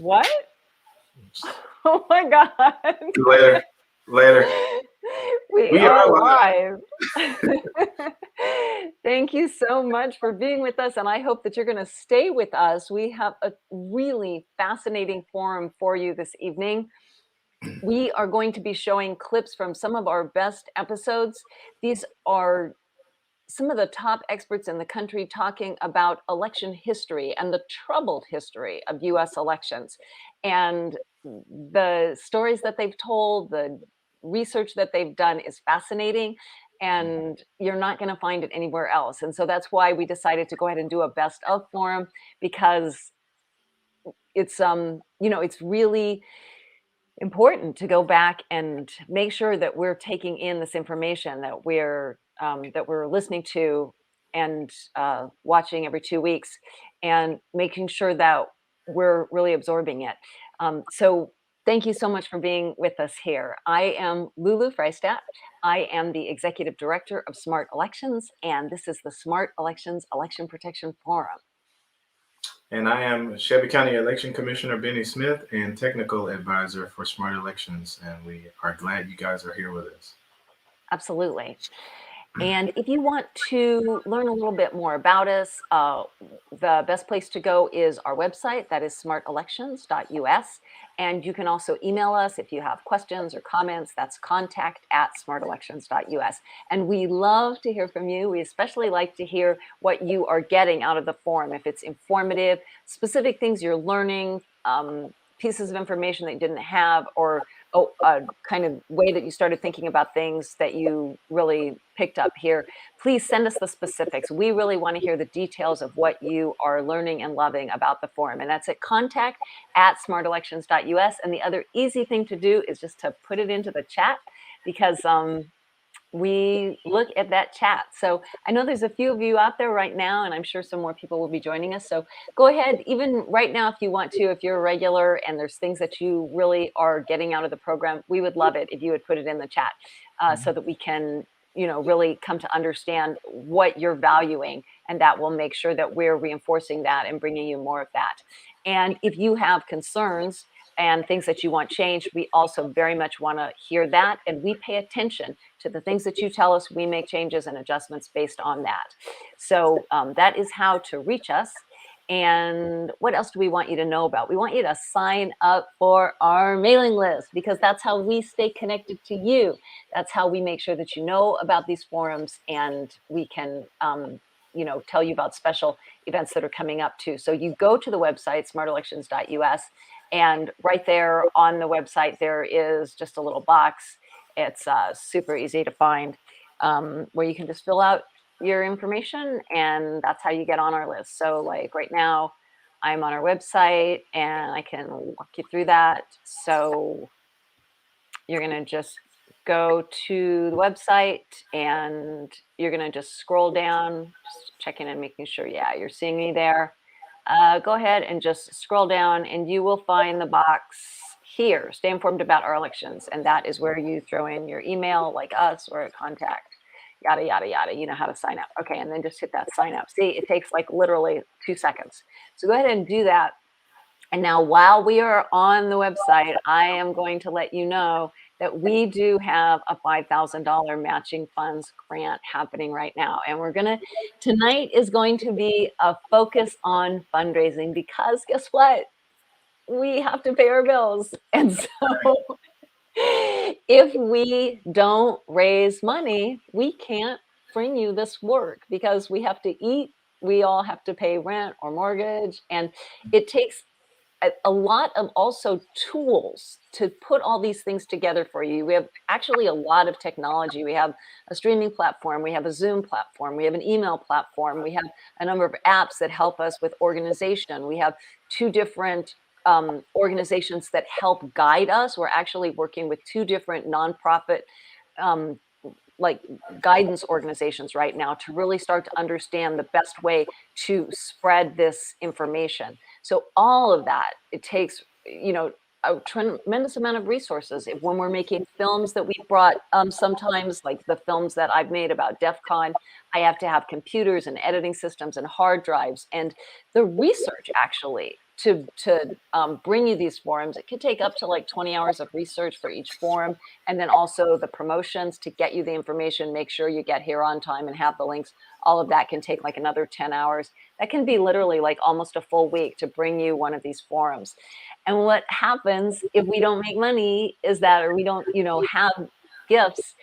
What? Oh my God. Later. Later. We We are are live. live. Thank you so much for being with us, and I hope that you're going to stay with us. We have a really fascinating forum for you this evening. We are going to be showing clips from some of our best episodes. These are some of the top experts in the country talking about election history and the troubled history of US elections. And the stories that they've told, the research that they've done is fascinating, and you're not going to find it anywhere else. And so that's why we decided to go ahead and do a best of forum, because it's it's really important to go back and make sure that we're taking in this information that we're listening to and watching every 2 weeks, and making sure that we're really absorbing it. So thank you so much for being with us here. I am Lulu Freistat. I am the Executive Director of Smart Elections, and this is the Smart Elections Election Protection Forum. And I am Shelby County Election Commissioner Bennie Smith and Technical Advisor for Smart Elections. And we are glad you guys are here with us. Absolutely. And if you want to learn a little bit more about us, the best place to go is our website, that is smartelections.us. And you can also email us if you have questions or comments. That's contact@smartelections.us. And we love to hear from you. We especially like to hear what you are getting out of the forum, if it's informative, specific things you're learning, pieces of information that you didn't have, or a kind of way that you started thinking about things that you really picked up here. Please send us the specifics. We really want to hear the details of what you are learning and loving about the forum. And that's at contact@smartelections.us. And the other easy thing to do is just to put it into the chat, because we look at that chat. So I know there's a few of you out there right now, and I'm sure some more people will be joining us. So go ahead, even right now, if you want to, if you're a regular and there's things that you really are getting out of the program, we would love it if you would put it in the chat, so that we can, really come to understand what you're valuing, and that will make sure that we're reinforcing that and bringing you more of that. And if you have concerns and things that you want changed, we also very much want to hear that, and we pay attention to the things that you tell us. We make changes and adjustments based on that. So that is how to reach us. And what else do we want you to know about? We want you to sign up for our mailing list, because that's how we stay connected to you. That's how we make sure that you know about these forums, and we can tell you about special events that are coming up too. So you go to the website, smartelections.us, and right there on the website, there is just a little box. It's super easy to find, where you can just fill out your information, and that's how you get on our list. So like right now, I'm on our website, and I can walk you through that. So you're going to just go to the website, and you're going to just scroll down, just checking and making sure, yeah, you're seeing me there. Go ahead and just scroll down, and you will find the box here, stay informed about our elections. And that is where you throw in your email, like us, or a contact, yada, yada, yada. You know how to sign up. Okay, and then just hit that sign up. See, it takes like literally 2 seconds. So go ahead and do that. And now, while we are on the website, I am going to let you know that we do have a $5,000 matching funds grant happening right now. And tonight is going to be a focus on fundraising, because guess what? We have to pay our bills. And so if we don't raise money, we can't bring you this work, because we have to eat. We all have to pay rent or mortgage. And it takes a lot of also tools to put all these things together for you. We have actually a lot of technology. We have a streaming platform, we have a Zoom platform, we have an email platform, we have a number of apps that help us with organization. We have 2 different organizations that help guide us. We're actually working with 2 different nonprofit like guidance organizations right now to really start to understand the best way to spread this information. So all of that, it takes, a tremendous amount of resources. When we're making films that we brought, sometimes like the films that I've made about DEF CON, I have to have computers and editing systems and hard drives. And the research actually to bring you these forums. It could take up to like 20 hours of research for each forum, and then also the promotions to get you the information, make sure you get here on time and have the links. All of that can take like another 10 hours. That can be literally like almost a full week to bring you one of these forums. And what happens if we don't make money is that, or we don't, have gifts,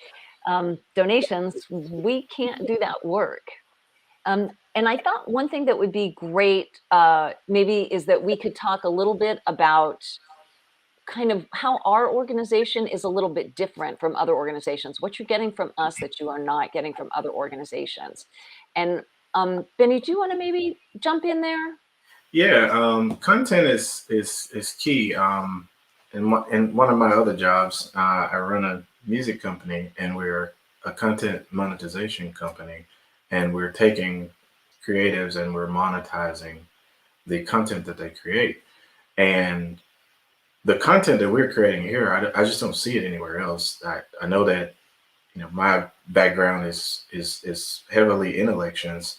donations, we can't do that work. And I thought one thing that would be great, maybe, is that we could talk a little bit about kind of how our organization is a little bit different from other organizations, what you're getting from us that you are not getting from other organizations. And Bennie, do you want to maybe jump in there? Yeah, content is key. In one of my other jobs, I run a music company, and we're a content monetization company, and we're taking creatives and we're monetizing the content that they create. And the content that we're creating here, I just don't see it anywhere else. I know that my background is heavily in elections.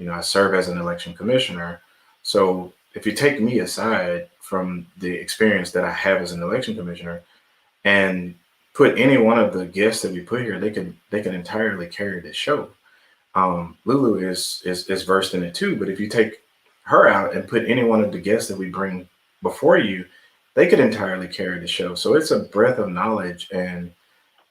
I serve as an election commissioner. So if you take me aside from the experience that I have as an election commissioner and put any one of the guests that we put here, they can entirely carry this show. Lulu is versed in it too, but if you take her out and put any one of the guests that we bring before you, they could entirely carry the show. So it's a breadth of knowledge, and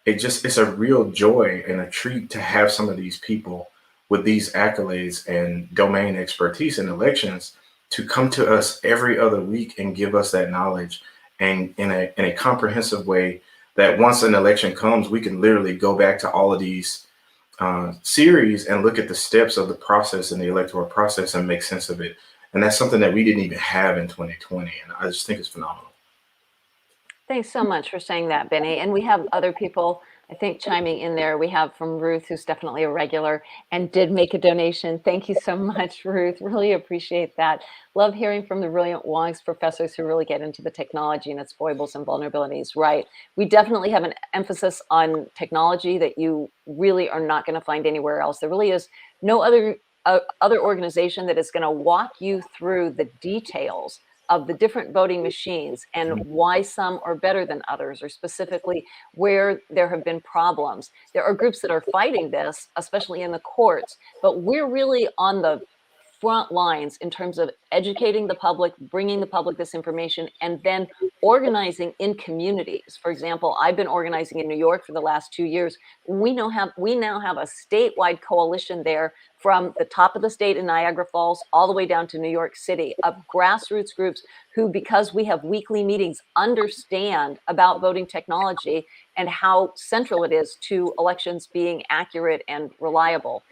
it's a real joy and a treat to have some of these people with these accolades and domain expertise in elections to come to us every other week and give us that knowledge, and in a comprehensive way, that once an election comes, we can literally go back to all of these series and look at the steps of the process and the electoral process and make sense of it. And that's something that we didn't even have in 2020. And I just think it's phenomenal. Thanks so much for saying that, Bennie. And we have other people, I think, chiming in there. We have from Ruth, who's definitely a regular and did make a donation. Thank you so much, Ruth. Really appreciate that. Love hearing from the brilliant WOGS professors who really get into the technology and its foibles and vulnerabilities. Right. We definitely have an emphasis on technology that you really are not going to find anywhere else. There really is no other organization that is going to walk you through the details of the different voting machines and why some are better than others, or specifically where there have been problems. There are groups that are fighting this, especially in the courts, but we're really on the front lines in terms of educating the public, bringing the public this information, and then organizing in communities. For example, I've been organizing in New York for the last 2 years. We now have a statewide coalition there, from the top of the state in Niagara Falls all the way down to New York City, of grassroots groups who, because we have weekly meetings, understand about voting technology and how central it is to elections being accurate and reliable.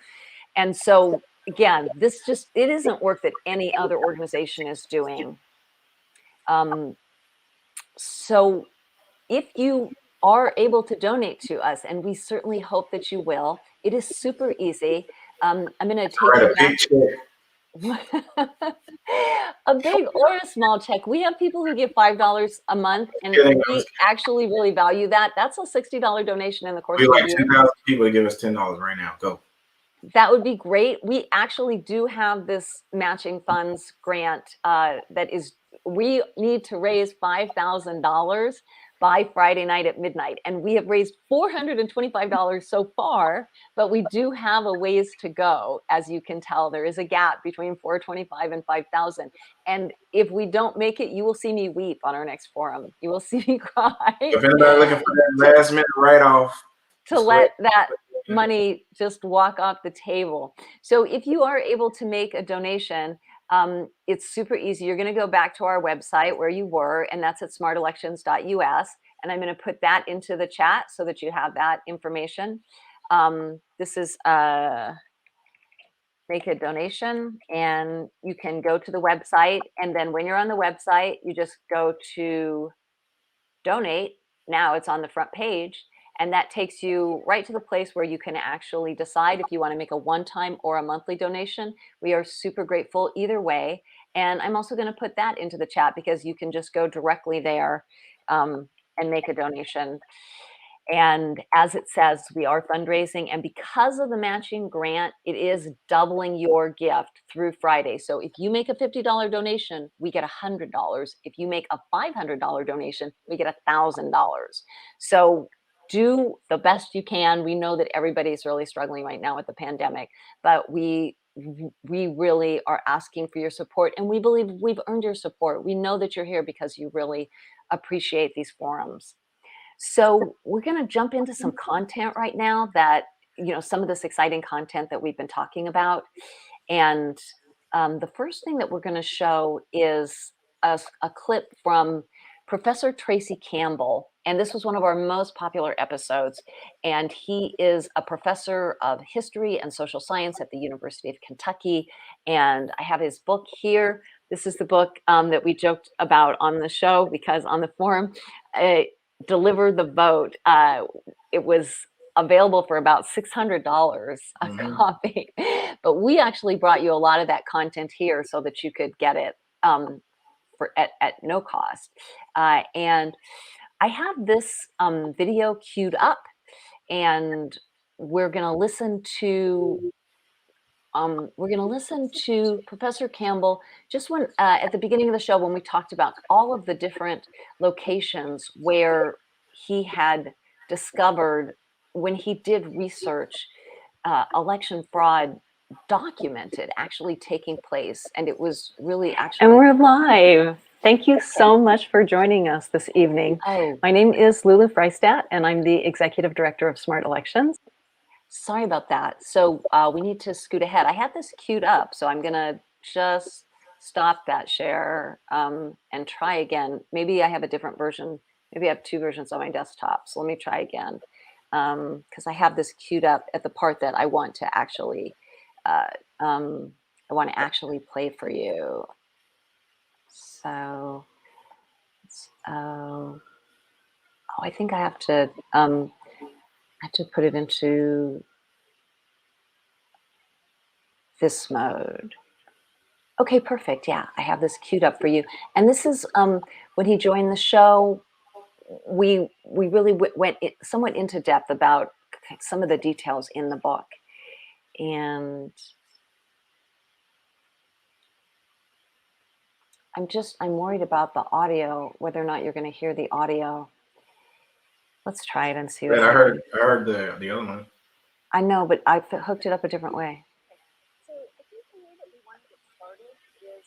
And so, again, it isn't work that any other organization is doing. So if you are able to donate to us, and we certainly hope that you will, it is super easy. I'm going to take you back. A big or a small check. We have people who give $5 a month, and we actually really value that. That's a $60 donation in the course of the year. 10,000 people to give us $10 right now. Go. That would be great. We actually do have this matching funds grant we need to raise $5,000 by Friday night at midnight. And we have raised $425 so far, but we do have a ways to go. As you can tell, there is a gap between $425 and $5,000. And if we don't make it, you will see me weep on our next forum. You will see me cry. If anybody looking for that last minute write-off, to let that money just walk off the table. So if you are able to make a donation, it's super easy. You're going to go back to our website where you were, and that's at smartelections.us. And I'm going to put that into the chat so that you have that information. This is make a donation, and you can go to the website. And then when you're on the website, you just go to donate. Now it's on the front page. And that takes you right to the place where you can actually decide if you want to make a one-time or a monthly donation. We are super grateful either way. And I'm also going to put that into the chat, because you can just go directly there and make a donation. And as it says, we are fundraising, and because of the matching grant, it is doubling your gift through Friday. So if you make a $50 donation, we get $100. If you make a $500 donation, we get $1,000. So do the best you can. We know that everybody's really struggling right now with the pandemic, but we really are asking for your support, and we believe we've earned your support. We know that you're here because you really appreciate these forums. So we're going to jump into some content right now that, some of this exciting content that we've been talking about. And the first thing that we're going to show is a clip from Professor Tracy Campbell. And this was one of our most popular episodes. And he is a professor of history and social science at the University of Kentucky. And I have his book here. This is the book that we joked about on the show, because on the forum, Deliver the Vote, it was available for about $600 a copy, but we actually brought you a lot of that content here so that you could get it at no cost. And I have this video queued up, and we're going to listen to Professor Campbell just when at the beginning of the show, when we talked about all of the different locations where he had discovered, when he did research, election fraud documented actually taking place. And it was really actually... And we're live. Thank you so much for joining us this evening. Oh. My name is Lula Freistat, and I'm the Executive Director of Smart Elections. Sorry about that. So we need to scoot ahead. I had this queued up, so I'm going to just stop that share and try again. Maybe I have a different version. Maybe I have two versions on my desktop. So let me try again, because I have this queued up at the part that I want to actually play for you. So, I think I have to put it into this mode. Okay, perfect. Yeah, I have this queued up for you. And this is when he joined the show, we really went somewhat into depth about some of the details in the book. And I'm worried about the audio, whether or not you're going to hear the audio. Let's try it and see. I heard the other one. I know, but I hooked it up a different way. So I think the way that we want to get started is,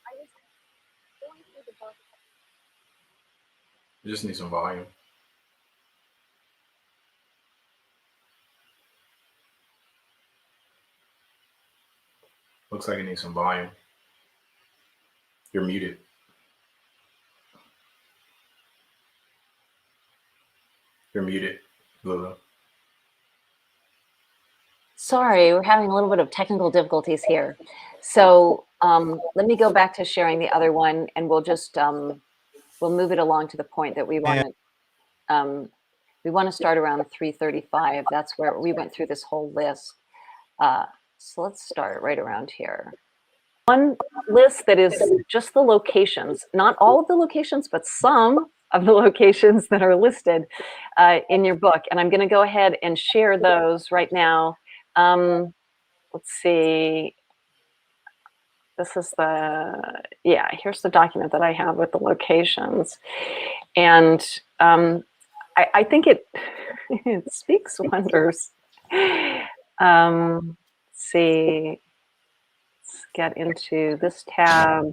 I was going through the book. You just need some volume. Looks like it needs some volume. You're muted. You're muted, Lulu. Sorry, we're having a little bit of technical difficulties here. So let me go back to sharing the other one, and we'll just we'll move it along to the point that we want to. We want to start around 3:35. That's where we went through this whole list. So let's start right around here. One list that is just the locations, not all of the locations, but some of the locations that are listed in your book. And I'm going to go ahead and share those right now. Let's see. This is here's the document that I have with the locations. And I think it speaks wonders. Let's see. Let's get into this tab.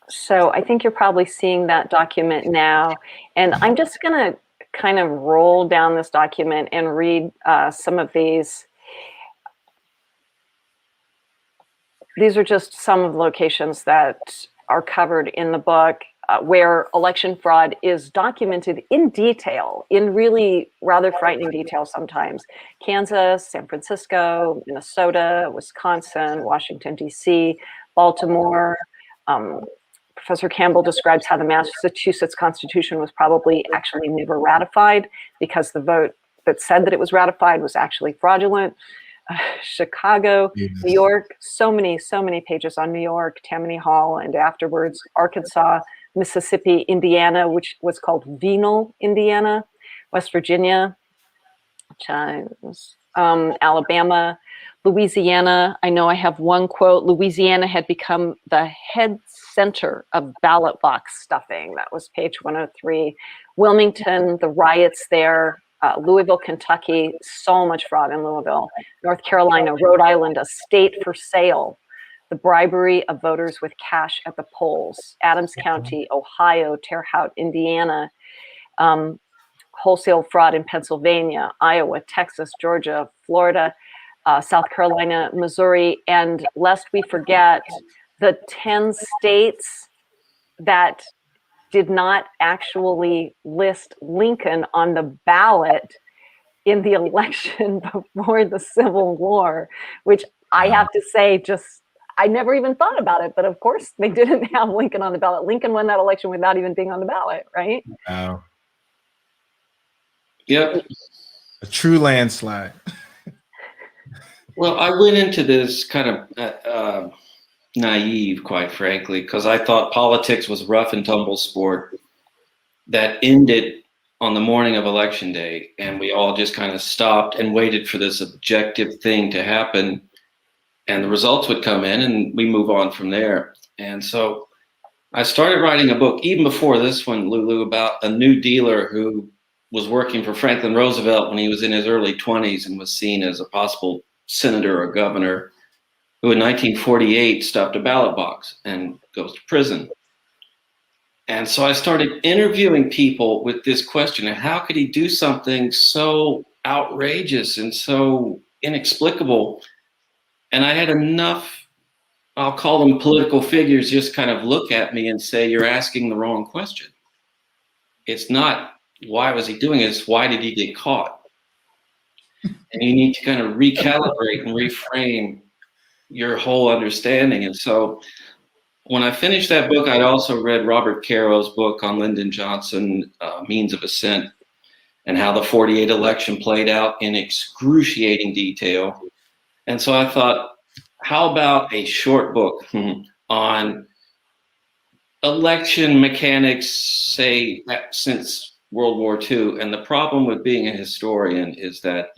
So I think you're probably seeing that document now. And I'm just going to kind of roll down this document and read some of these. These are just some of the locations that are covered in the book where election fraud is documented in detail, in really rather frightening detail sometimes. Kansas, San Francisco, Minnesota, Wisconsin, Washington, D.C., Baltimore. Professor Campbell describes how the Massachusetts Constitution was probably actually never ratified because the vote that said that it was ratified was actually fraudulent. Chicago, Yes. New York, so many pages on New York, Tammany Hall, and afterwards Arkansas, Mississippi, Indiana, which was called Venal, Indiana, West Virginia, Alabama, Louisiana. I know I have one quote. Louisiana had become the head center of ballot box stuffing. That was page 103. Wilmington, the riots there. Louisville, Kentucky, so much fraud in Louisville. North Carolina, Rhode Island, a state for sale. The bribery of voters with cash at the polls. Adams County, Ohio, Terre Haute, Indiana. Wholesale fraud in Pennsylvania, Iowa, Texas, Georgia, Florida, South Carolina, Missouri, and lest we forget the 10 states that did not actually list Lincoln on the ballot in the election before the Civil War, which I have to say, I never even thought about it, but of course they didn't have Lincoln on the ballot. Lincoln won that election without even being on the ballot, right? Wow. Yep. A true landslide. Well, I went into this kind of naive, quite frankly, because I thought politics was a rough and tumble sport that ended on the morning of Election Day, and we all just kind of stopped and waited for this objective thing to happen, and the results would come in, and we move on from there. And so I started writing a book, even before this one, Lulu, about a New Dealer who was working for Franklin Roosevelt when he was in his early 20s and was seen as a possible senator or governor, who in 1948 stuffed a ballot box and goes to prison. And so I started interviewing people with this question of how could he do something so outrageous and so inexplicable? And I had enough, I'll call them political figures, just kind of look at me and say, you're asking the wrong question. It's not, why was he doing this? Why did he get caught? And you need to kind of recalibrate and reframe your whole understanding. And so when I finished that book, I also read Robert Caro's book on Lyndon Johnson, Means of Ascent, and how the 48 election played out in excruciating detail. And so I thought, how about a short book on election mechanics, say, since World War II. And the problem with being a historian is that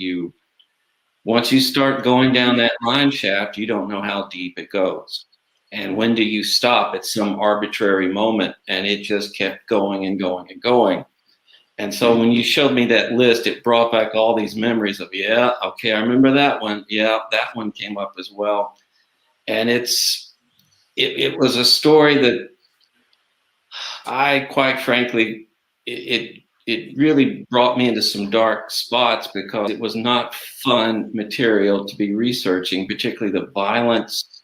once you start going down that mine shaft, you don't know how deep it goes. And when do you stop at some arbitrary moment? And it just kept going and going and going. And so when you showed me that list, it brought back all these memories of, yeah, okay, I remember that one. Yeah, that one came up as well. And it was a story that I, quite frankly, it really brought me into some dark spots because it was not fun material to be researching, particularly the violence,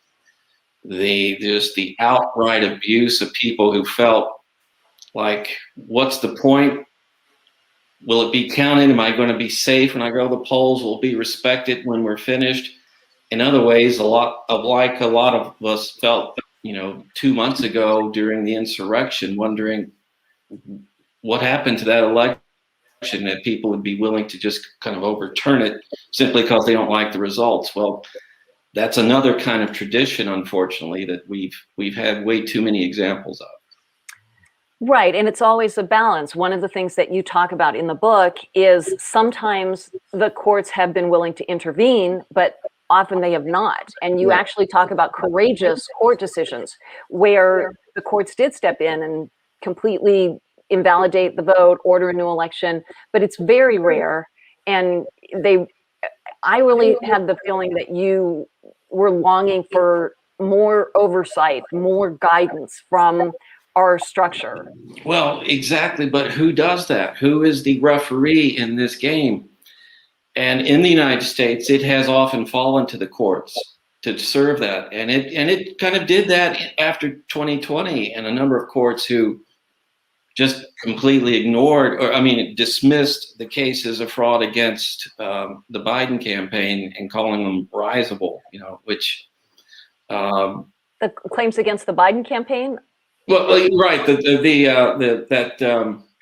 just the outright abuse of people who felt like, what's the point? Will it be counted? Am I going to be safe when I go to the polls? Will it be respected when we're finished? In other ways, a lot of us felt, 2 months ago during the insurrection, wondering what happened to that election, that people would be willing to just kind of overturn it simply because they don't like the results. Well, that's another kind of tradition, unfortunately, that we've had way too many examples of. Right, and it's always a balance. One of the things that you talk about in the book is sometimes the courts have been willing to intervene, but often they have not. And you actually talk about courageous court decisions where the courts did step in and completely invalidate the vote, order a new election, but it's very rare. And I really had the feeling that you were longing for more oversight, more guidance from our structure. Well, exactly. But who does that? Who is the referee in this game? And in the United States, it has often fallen to the courts to serve that. And it kind of did that after 2020, and a number of courts who just completely ignored, dismissed the cases of fraud against the Biden campaign and calling them risible, which. The claims against the Biden campaign? Well, right.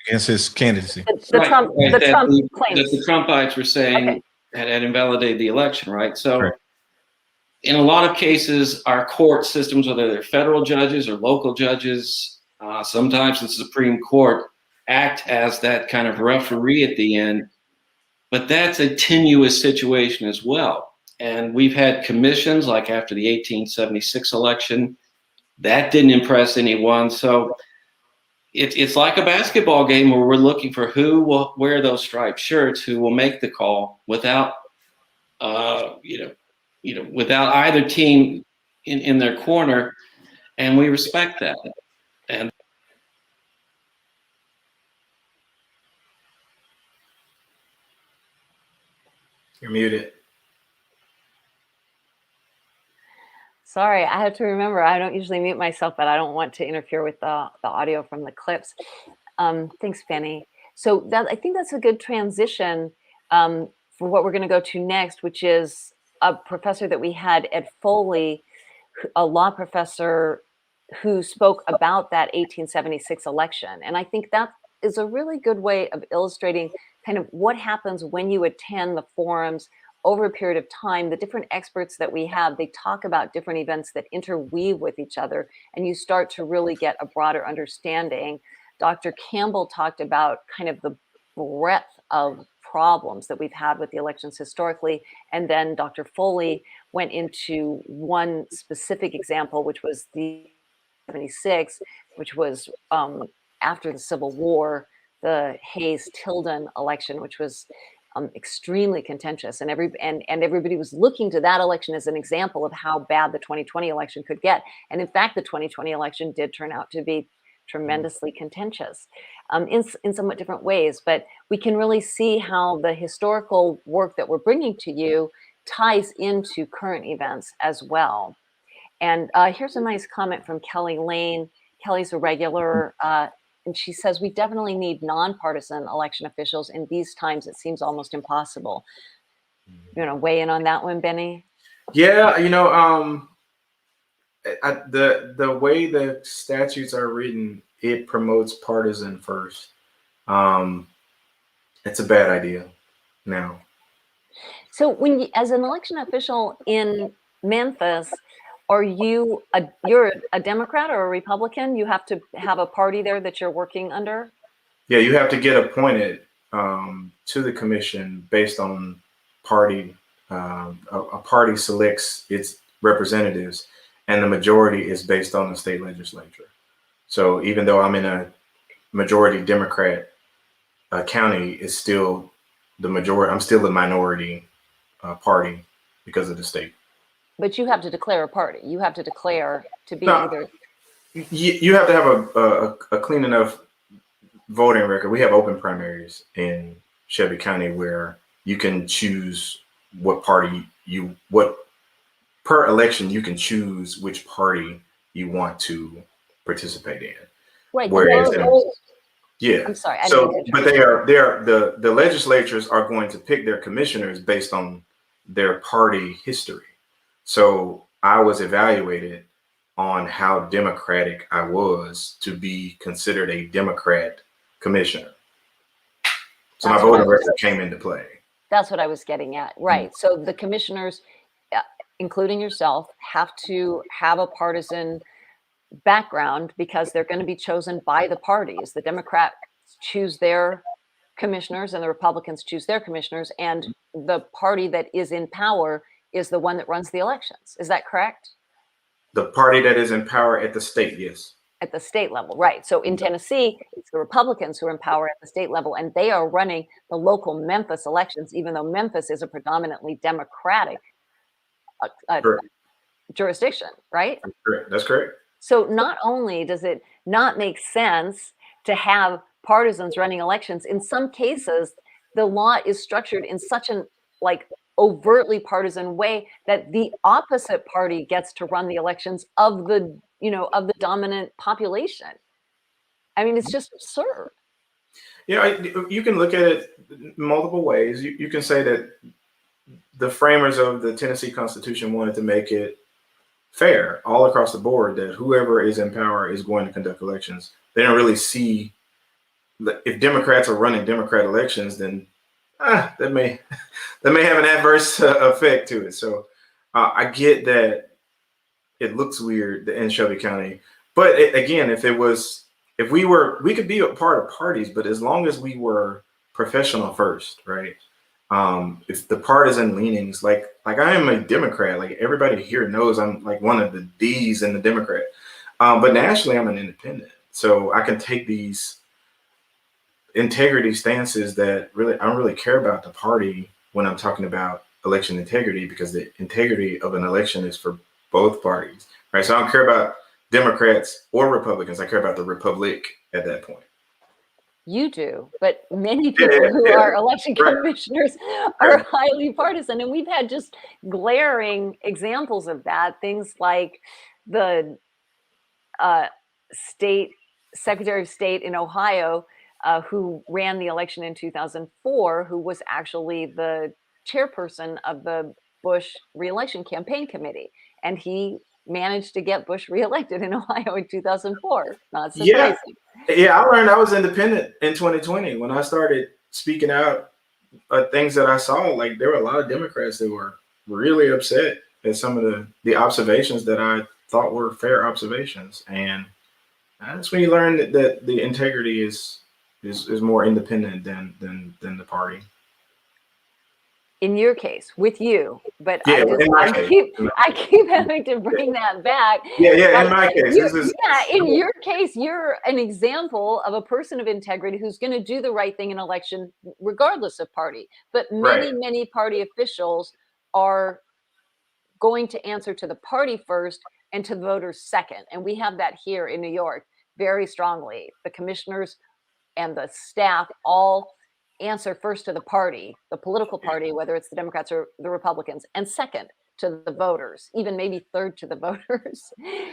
Against his candidacy. The Trump claims. That the Trumpites were saying had invalidated the election, right? So Right. in a lot of cases, our court systems, whether they're federal judges or local judges, sometimes the Supreme Court, act as that kind of referee at the end, but that's a tenuous situation as well. And we've had commissions like after the 1876 election, that didn't impress anyone. So it's like a basketball game where we're looking for who will wear those striped shirts, who will make the call without, without either team in their corner, and we respect that. And You're muted. Sorry, I have to remember, I don't usually mute myself, but I don't want to interfere with the audio from the clips. Thanks, Bennie. So I think that's a good transition for what we're going to go to next, which is a professor that we had at Foley, a law professor who spoke about that 1876 election. And I think that is a really good way of illustrating kind of what happens when you attend the forums over a period of time. The different experts that we have, they talk about different events that interweave with each other, and you start to really get a broader understanding. Dr. Campbell talked about kind of the breadth of problems that we've had with the elections historically. And then Dr. Foley went into one specific example, which was the 76, which was after the Civil War, the Hayes-Tilden election, which was extremely contentious, and everybody was looking to that election as an example of how bad the 2020 election could get. And in fact, the 2020 election did turn out to be tremendously contentious in somewhat different ways. But we can really see how the historical work that we're bringing to you ties into current events as well. And here's a nice comment from Kelly Lane. Kelly's a regular, and she says, we definitely need nonpartisan election officials. In these times, it seems almost impossible. You want to weigh in on that one, Bennie? Yeah, the way the statutes are written, it promotes partisan first. It's a bad idea now. So when you, as an election official in Memphis, you're a Democrat or a Republican? You have to have a party there that you're working under? Yeah, you have to get appointed to the commission based on party. A party selects its representatives, and the majority is based on the state legislature. So even though I'm in a majority Democrat county, it's still the majority. I'm still the minority party because of the state. But you have to declare a party. You have to declare to be either. You have to have a clean enough voting record. We have open primaries in Shelby County where you can choose what party per election you can choose which party you want to participate in. Right. Whereas, yeah. I'm sorry. But the legislatures are going to pick their commissioners based on their party history. So I was evaluated on how democratic I was to be considered a Democrat commissioner. So my voting record came into play. That's what I was getting at. Right. So the commissioners, including yourself, have to have a partisan background because they're going to be chosen by the parties. The Democrats choose their commissioners and the Republicans choose their commissioners, and the party that is in power is the one that runs the elections. Is that correct? The party that is in power at the state, yes. At the state level, right. So in Tennessee, it's the Republicans who are in power at the state level, and they are running the local Memphis elections, even though Memphis is a predominantly Democratic jurisdiction, right? That's correct. So not only does it not make sense to have partisans running elections, in some cases, the law is structured in such an overtly partisan way that the opposite party gets to run the elections of the dominant population. I mean, it's just absurd. Yeah, you can look at it multiple ways. You can say that the framers of the Tennessee Constitution wanted to make it fair all across the board that whoever is in power is going to conduct elections. They don't really see if Democrats are running Democrat elections, then that may have an adverse effect to it. So I get that it looks weird in Shelby County, but again, if we could be a part of parties, but as long as we were professional first, right? If the partisan leanings, like I am a Democrat, like everybody here knows I'm like one of the D's in the Democrat, but nationally I'm an independent, so I can take these integrity stances that really I don't really care about the party when I'm talking about election integrity, because the integrity of an election is for both parties, right? So I don't care about Democrats or Republicans. I care about the republic at that point. You do, but many people who are election commissioners are highly partisan, and we've had just glaring examples of that. Things like the state secretary of state in Ohio, who ran the election in 2004, who was actually the chairperson of the Bush reelection campaign committee, and he managed to get Bush reelected in Ohio in 2004. Not surprising. Yeah, I learned I was independent in 2020 when I started speaking out things that I saw. Like there were a lot of Democrats that were really upset at some of the observations that I thought were fair observations, and that's when you learn that the integrity is more independent than the party. In your case, with you, but yeah, I keep having to bring that back. Yeah. In my case, in your case, you're an example of a person of integrity who's going to do the right thing in election, regardless of party. But many party officials are going to answer to the party first and to the voters second, and we have that here in New York very strongly. The commissioners and the staff all answer first to the party, the political party, whether it's the Democrats or the Republicans, and second to the voters, even maybe third to the voters.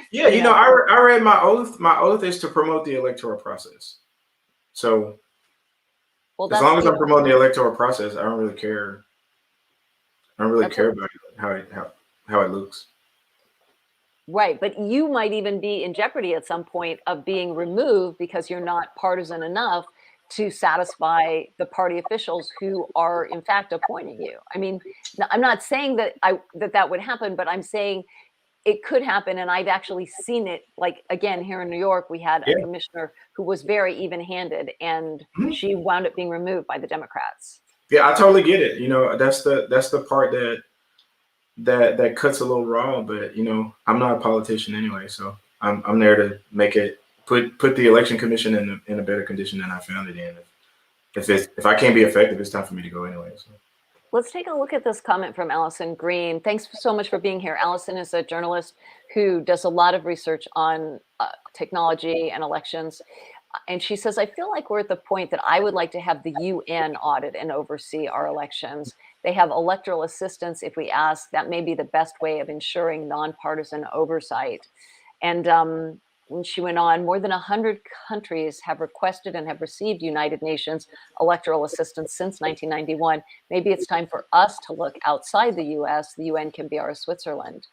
Yeah, I read my oath. My oath is to promote the electoral process. So as long as I'm promoting the electoral process, I don't really care. I don't really care about how it looks. Right, but you might even be in jeopardy at some point of being removed because you're not partisan enough to satisfy the party officials who are in fact appointing you. I mean, I'm not saying that that would happen, but I'm saying it could happen, and I've actually seen it. Like again, here in New York, we had a commissioner who was very even-handed, and she wound up being removed by the Democrats. Yeah, I totally get it. That's the part that cuts a little raw, but I'm not a politician anyway, so I'm there to make it put the election commission in a better condition than I found it in. If I can't be effective, it's time for me to go anyway. So. Let's take a look at this comment from Allison Green. Thanks so much for being here. Allison is a journalist who does a lot of research on technology and elections. And she says, I feel like we're at the point that I would like to have the UN audit and oversee our elections. They have electoral assistance if we ask. That may be the best way of ensuring nonpartisan oversight. And she went on, more than 100 countries have requested and have received United Nations electoral assistance since 1991. Maybe it's time for us to look outside the US. The UN can be our Switzerland.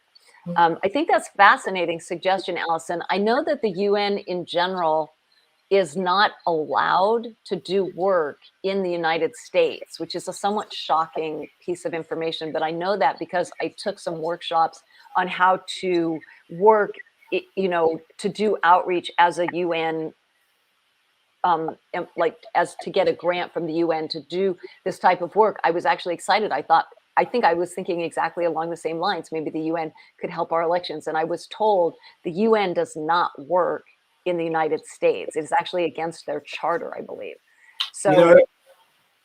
I think that's fascinating suggestion, Allison. I know that the UN in general is not allowed to do work in the United States, which is a somewhat shocking piece of information. But I know that because I took some workshops on how to work, to do outreach as a UN, as to get a grant from the UN to do this type of work. I was actually excited. I think I was thinking exactly along the same lines. Maybe the UN could help our elections. And I was told the UN does not work in the United States. It's actually against their charter, I believe. So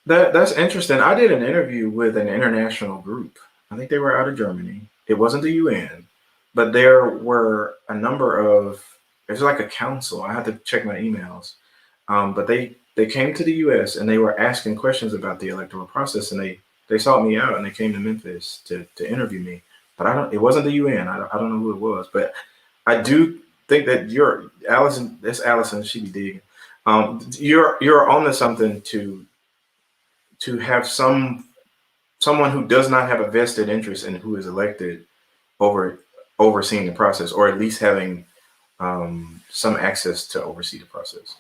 that's interesting. I did an interview with an international group. I think they were out of Germany. It wasn't the UN, but there were a number of, there's like a council. I had to check my emails. But they came to the US and they were asking questions about the electoral process, and they sought me out and they came to Memphis to interview me. But it wasn't the UN. I don't know who it was, but I do think that you're Allison. That's Allison. She be digging. You're onto something to have someone who does not have a vested interest in who is elected overseeing the process, or at least having some access to oversee the process.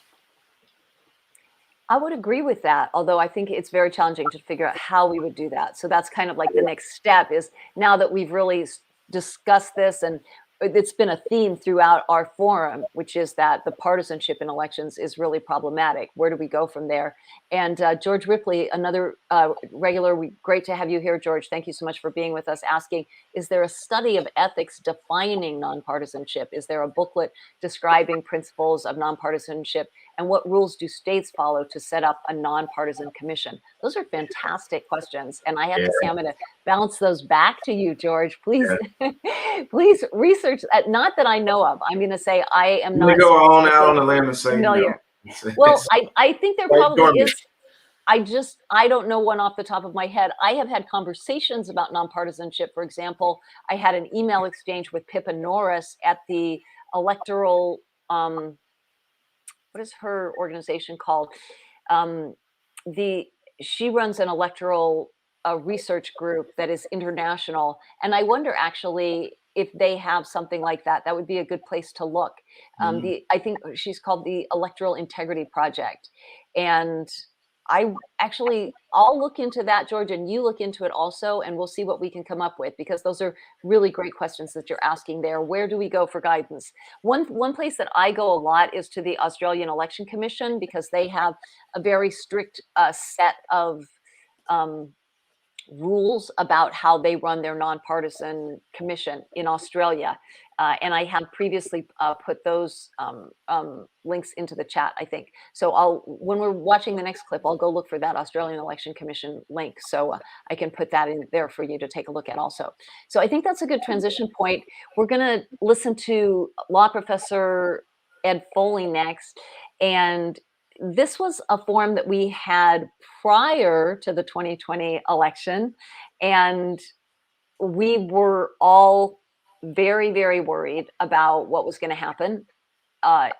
I would agree with that, although I think it's very challenging to figure out how we would do that. So that's kind of like the next step is now that we've really discussed this, and it's been a theme throughout our forum, which is that the partisanship in elections is really problematic. Where do we go from there? And George Ripley, another regular, great to have you here, George. Thank you so much for being with us, asking, is there a study of ethics defining nonpartisanship? Is there a booklet describing principles of nonpartisanship? And what rules do states follow to set up a nonpartisan commission? Those are fantastic questions. And I have to say, I'm going to bounce those back to you, George. Please, please research that. Not that I know of. I'm going to say I am not. Go on out on the limb and say familiar. No. Well, I think there probably is. I don't know one off the top of my head. I have had conversations about nonpartisanship. For example, I had an email exchange with Pippa Norris at the electoral, what is her organization called? She runs an electoral research group that is international. And I wonder actually if they have something like that. That would be a good place to look. I think she's called the Electoral Integrity Project. And I'll look into that, George, and you look into it also, and we'll see what we can come up with, because those are really great questions that you're asking there. Where do we go for guidance? One place that I go a lot is to the Australian Election Commission, because they have a very strict set of rules about how they run their nonpartisan commission in Australia. And I have previously put those links into the chat, I think. So when we're watching the next clip, I'll go look for that Australian Election Commission link. So I can put that in there for you to take a look at also. So I think that's a good transition point. We're gonna listen to law professor Ed Foley next. And this was a forum that we had prior to the 2020 election. And we were all very, very worried about what was going to happen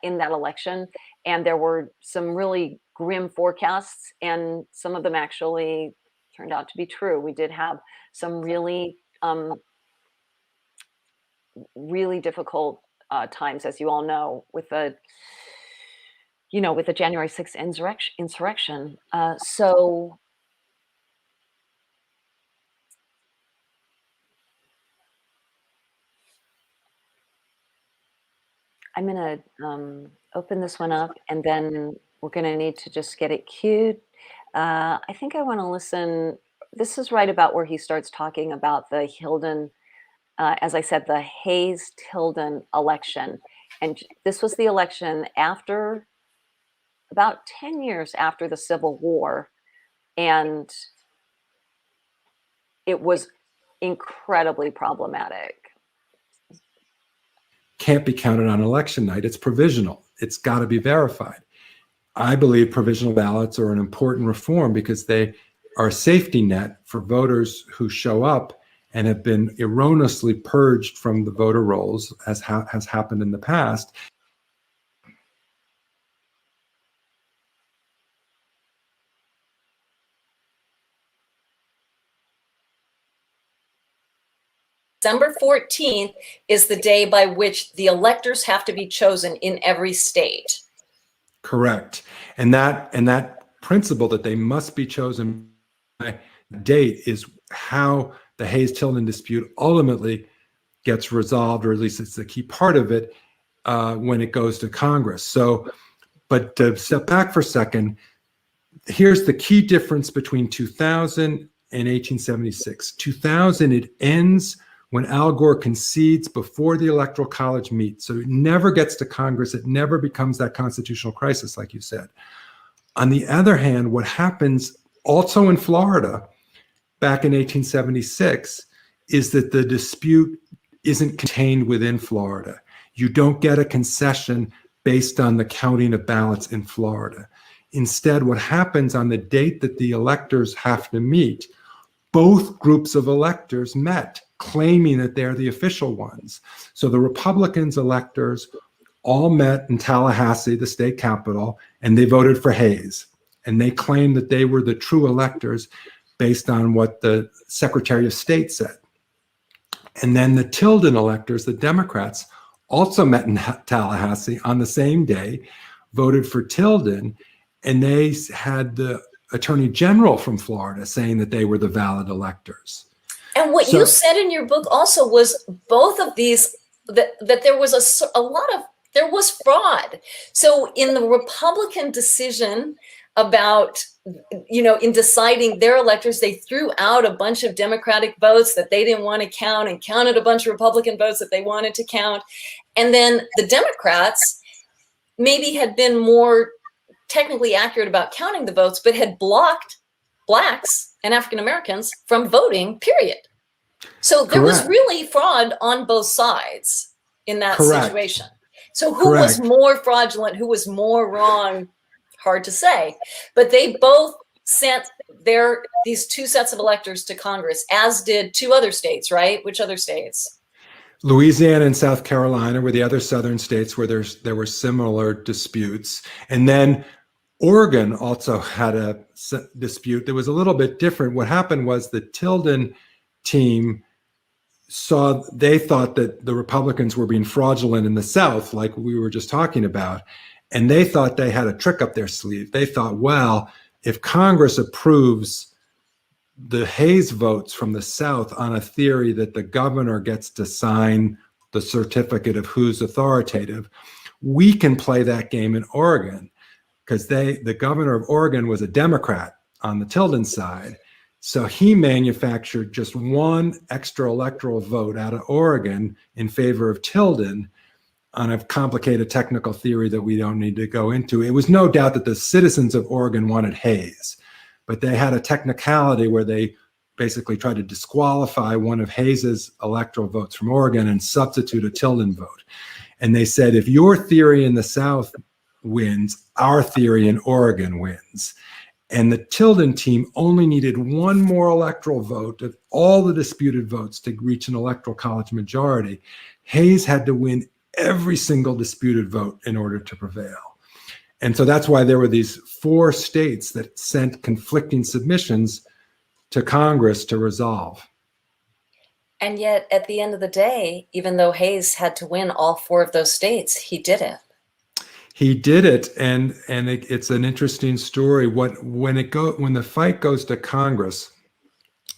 in that election. And there were some really grim forecasts, and some of them actually turned out to be true. We did have some really, really difficult times, as you all know, with the January 6th insurrection. So I'm going to open this one up, and then we're going to need to just get it queued. I think I want to listen. This is right about where he starts talking about the Tilden, as I said, the Hayes-Tilden election. And this was the election after, about 10 years after the Civil War. And it was incredibly problematic. Can't be counted on election night. It's provisional. It's got to be verified. I believe provisional ballots are an important reform because they are a safety net for voters who show up and have been erroneously purged from the voter rolls, as has happened in the past. December 14th is the day by which the electors have to be chosen in every state. Correct. And that principle that they must be chosen by date is how the Hayes-Tilden dispute ultimately gets resolved, or at least it's the key part of it when it goes to Congress. So, but to step back for a second, here's the key difference between 2000 and 1876. 2000, it ends when Al Gore concedes before the Electoral College meets. So it never gets to Congress. It never becomes that constitutional crisis, like you said. On the other hand, what happens also in Florida back in 1876 is that the dispute isn't contained within Florida. You don't get a concession based on the counting of ballots in Florida. Instead, what happens on the date that the electors have to meet, both groups of electors met, claiming that they're the official ones. So the Republicans electors all met in Tallahassee, the state capital, and they voted for Hayes. And they claimed that they were the true electors based on what the Secretary of State said. And then the Tilden electors, the Democrats, also met in Tallahassee on the same day, voted for Tilden, and they had the Attorney General from Florida saying that they were the valid electors. And what you said in your book also was both of these, that there was there was fraud. So in the Republican decision about, in deciding their electors, they threw out a bunch of Democratic votes that they didn't want to count and counted a bunch of Republican votes that they wanted to count. And then the Democrats maybe had been more technically accurate about counting the votes, but had blocked Blacks and African Americans from voting, period. So there was really fraud on both sides in that situation. So who was more fraudulent, who was more wrong? Hard to say. But they both sent these two sets of electors to Congress, as did two other states, right? Which other states? Louisiana and South Carolina were the other southern states where there were similar disputes. And then Oregon also had a dispute that was a little bit different. What happened was the Tilden team they thought that the Republicans were being fraudulent in the South, like we were just talking about. And they thought they had a trick up their sleeve. They thought, well, if Congress approves the Hayes votes from the South on a theory that the governor gets to sign the certificate of who's authoritative, we can play that game in Oregon, because the governor of Oregon was a Democrat on the Tilden side. So he manufactured just one extra electoral vote out of Oregon in favor of Tilden on a complicated technical theory that we don't need to go into. It was no doubt that the citizens of Oregon wanted Hayes, but they had a technicality where they basically tried to disqualify one of Hayes's electoral votes from Oregon and substitute a Tilden vote. And they said, if your theory in the South wins, our theory in Oregon wins. And the Tilden team only needed one more electoral vote of all the disputed votes to reach an electoral college majority. Hayes had to win every single disputed vote in order to prevail. And so that's why there were these 4 states that sent conflicting submissions to Congress to resolve. And yet, at the end of the day, even though Hayes had to win all 4 of those states, he did it. He did it, and it's an interesting story. When the fight goes to Congress,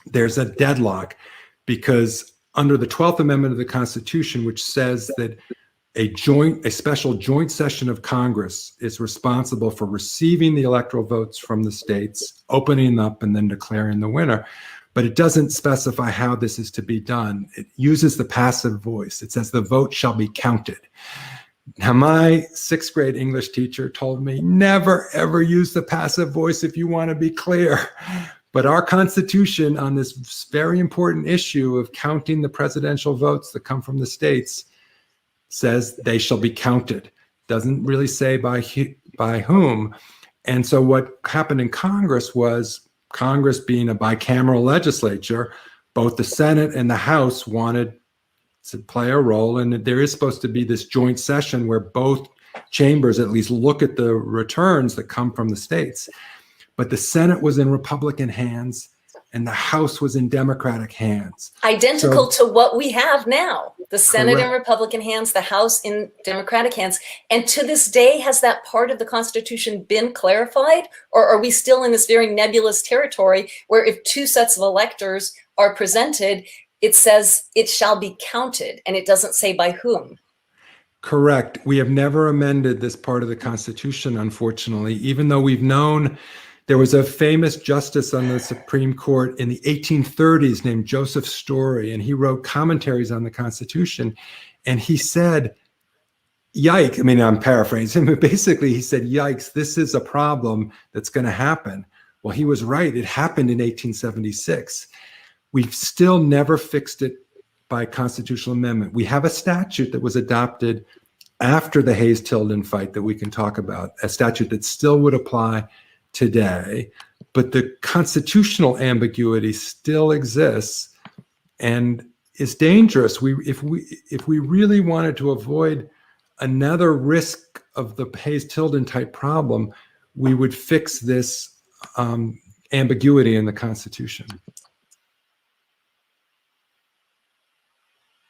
there's a deadlock, because under the 12th Amendment of the Constitution, which says that a special joint session of Congress is responsible for receiving the electoral votes from the states, opening up, and then declaring the winner. But it doesn't specify how this is to be done. It uses the passive voice. It says the vote shall be counted. Now, my 6th grade English teacher told me, never, ever use the passive voice if you want to be clear. But our Constitution on this very important issue of counting the presidential votes that come from the states says they shall be counted. Doesn't really say by whom. And so what happened in Congress was, Congress being a bicameral legislature, both the Senate and the House wanted to play a role, and there is supposed to be this joint session where both chambers at least look at the returns that come from the states. But the Senate was in Republican hands and the House was in Democratic hands. Identical to what we have now. The Senate in Republican hands, the House in Democratic hands. And to this day, has that part of the Constitution been clarified? Or are we still in this very nebulous territory where if 2 sets of electors are presented, it says it shall be counted, and it doesn't say by whom? Correct. We have never amended this part of the Constitution, unfortunately, even though we've known. There was a famous justice on the Supreme Court in the 1830s named Joseph Story, and he wrote commentaries on the Constitution. And he said, yikes, I mean, I'm paraphrasing, but basically he said, yikes, this is a problem that's going to happen. Well, he was right. It happened in 1876. We've still never fixed it by constitutional amendment. We have a statute that was adopted after the Hayes-Tilden fight that we can talk about, a statute that still would apply today, but the constitutional ambiguity still exists and is dangerous. If we really wanted to avoid another risk of the Hayes-Tilden type problem, we would fix this ambiguity in the Constitution.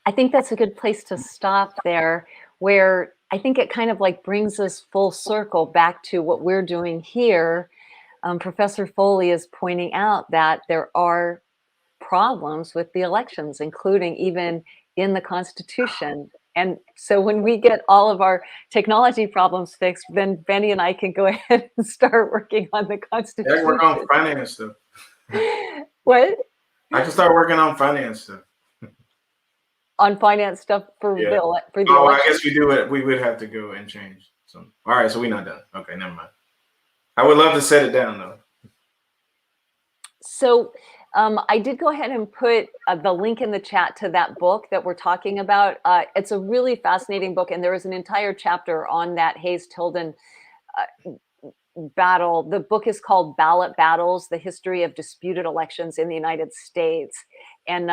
I think that's a good place to stop there, where I think it kind of like brings us full circle back to what we're doing here. Professor Foley is pointing out that there are problems with the elections, including even in the Constitution. And so when we get all of our technology problems fixed, then Benny and I can go ahead and start working on the I Constitution. can work on finance stuff. What? I can start working on finance stuff. On finance stuff for Yeah. the Oh, I election? guess we do it. We would have to go and change some. All right, so we're not done. Okay, never mind. I would love to set it down though. So I did go ahead and put the link in the chat to that book that we're talking about. It's a really fascinating book, and there is an entire chapter on that Hayes-Tilden battle. The book is called Ballot Battles, The History of Disputed Elections in the United States. And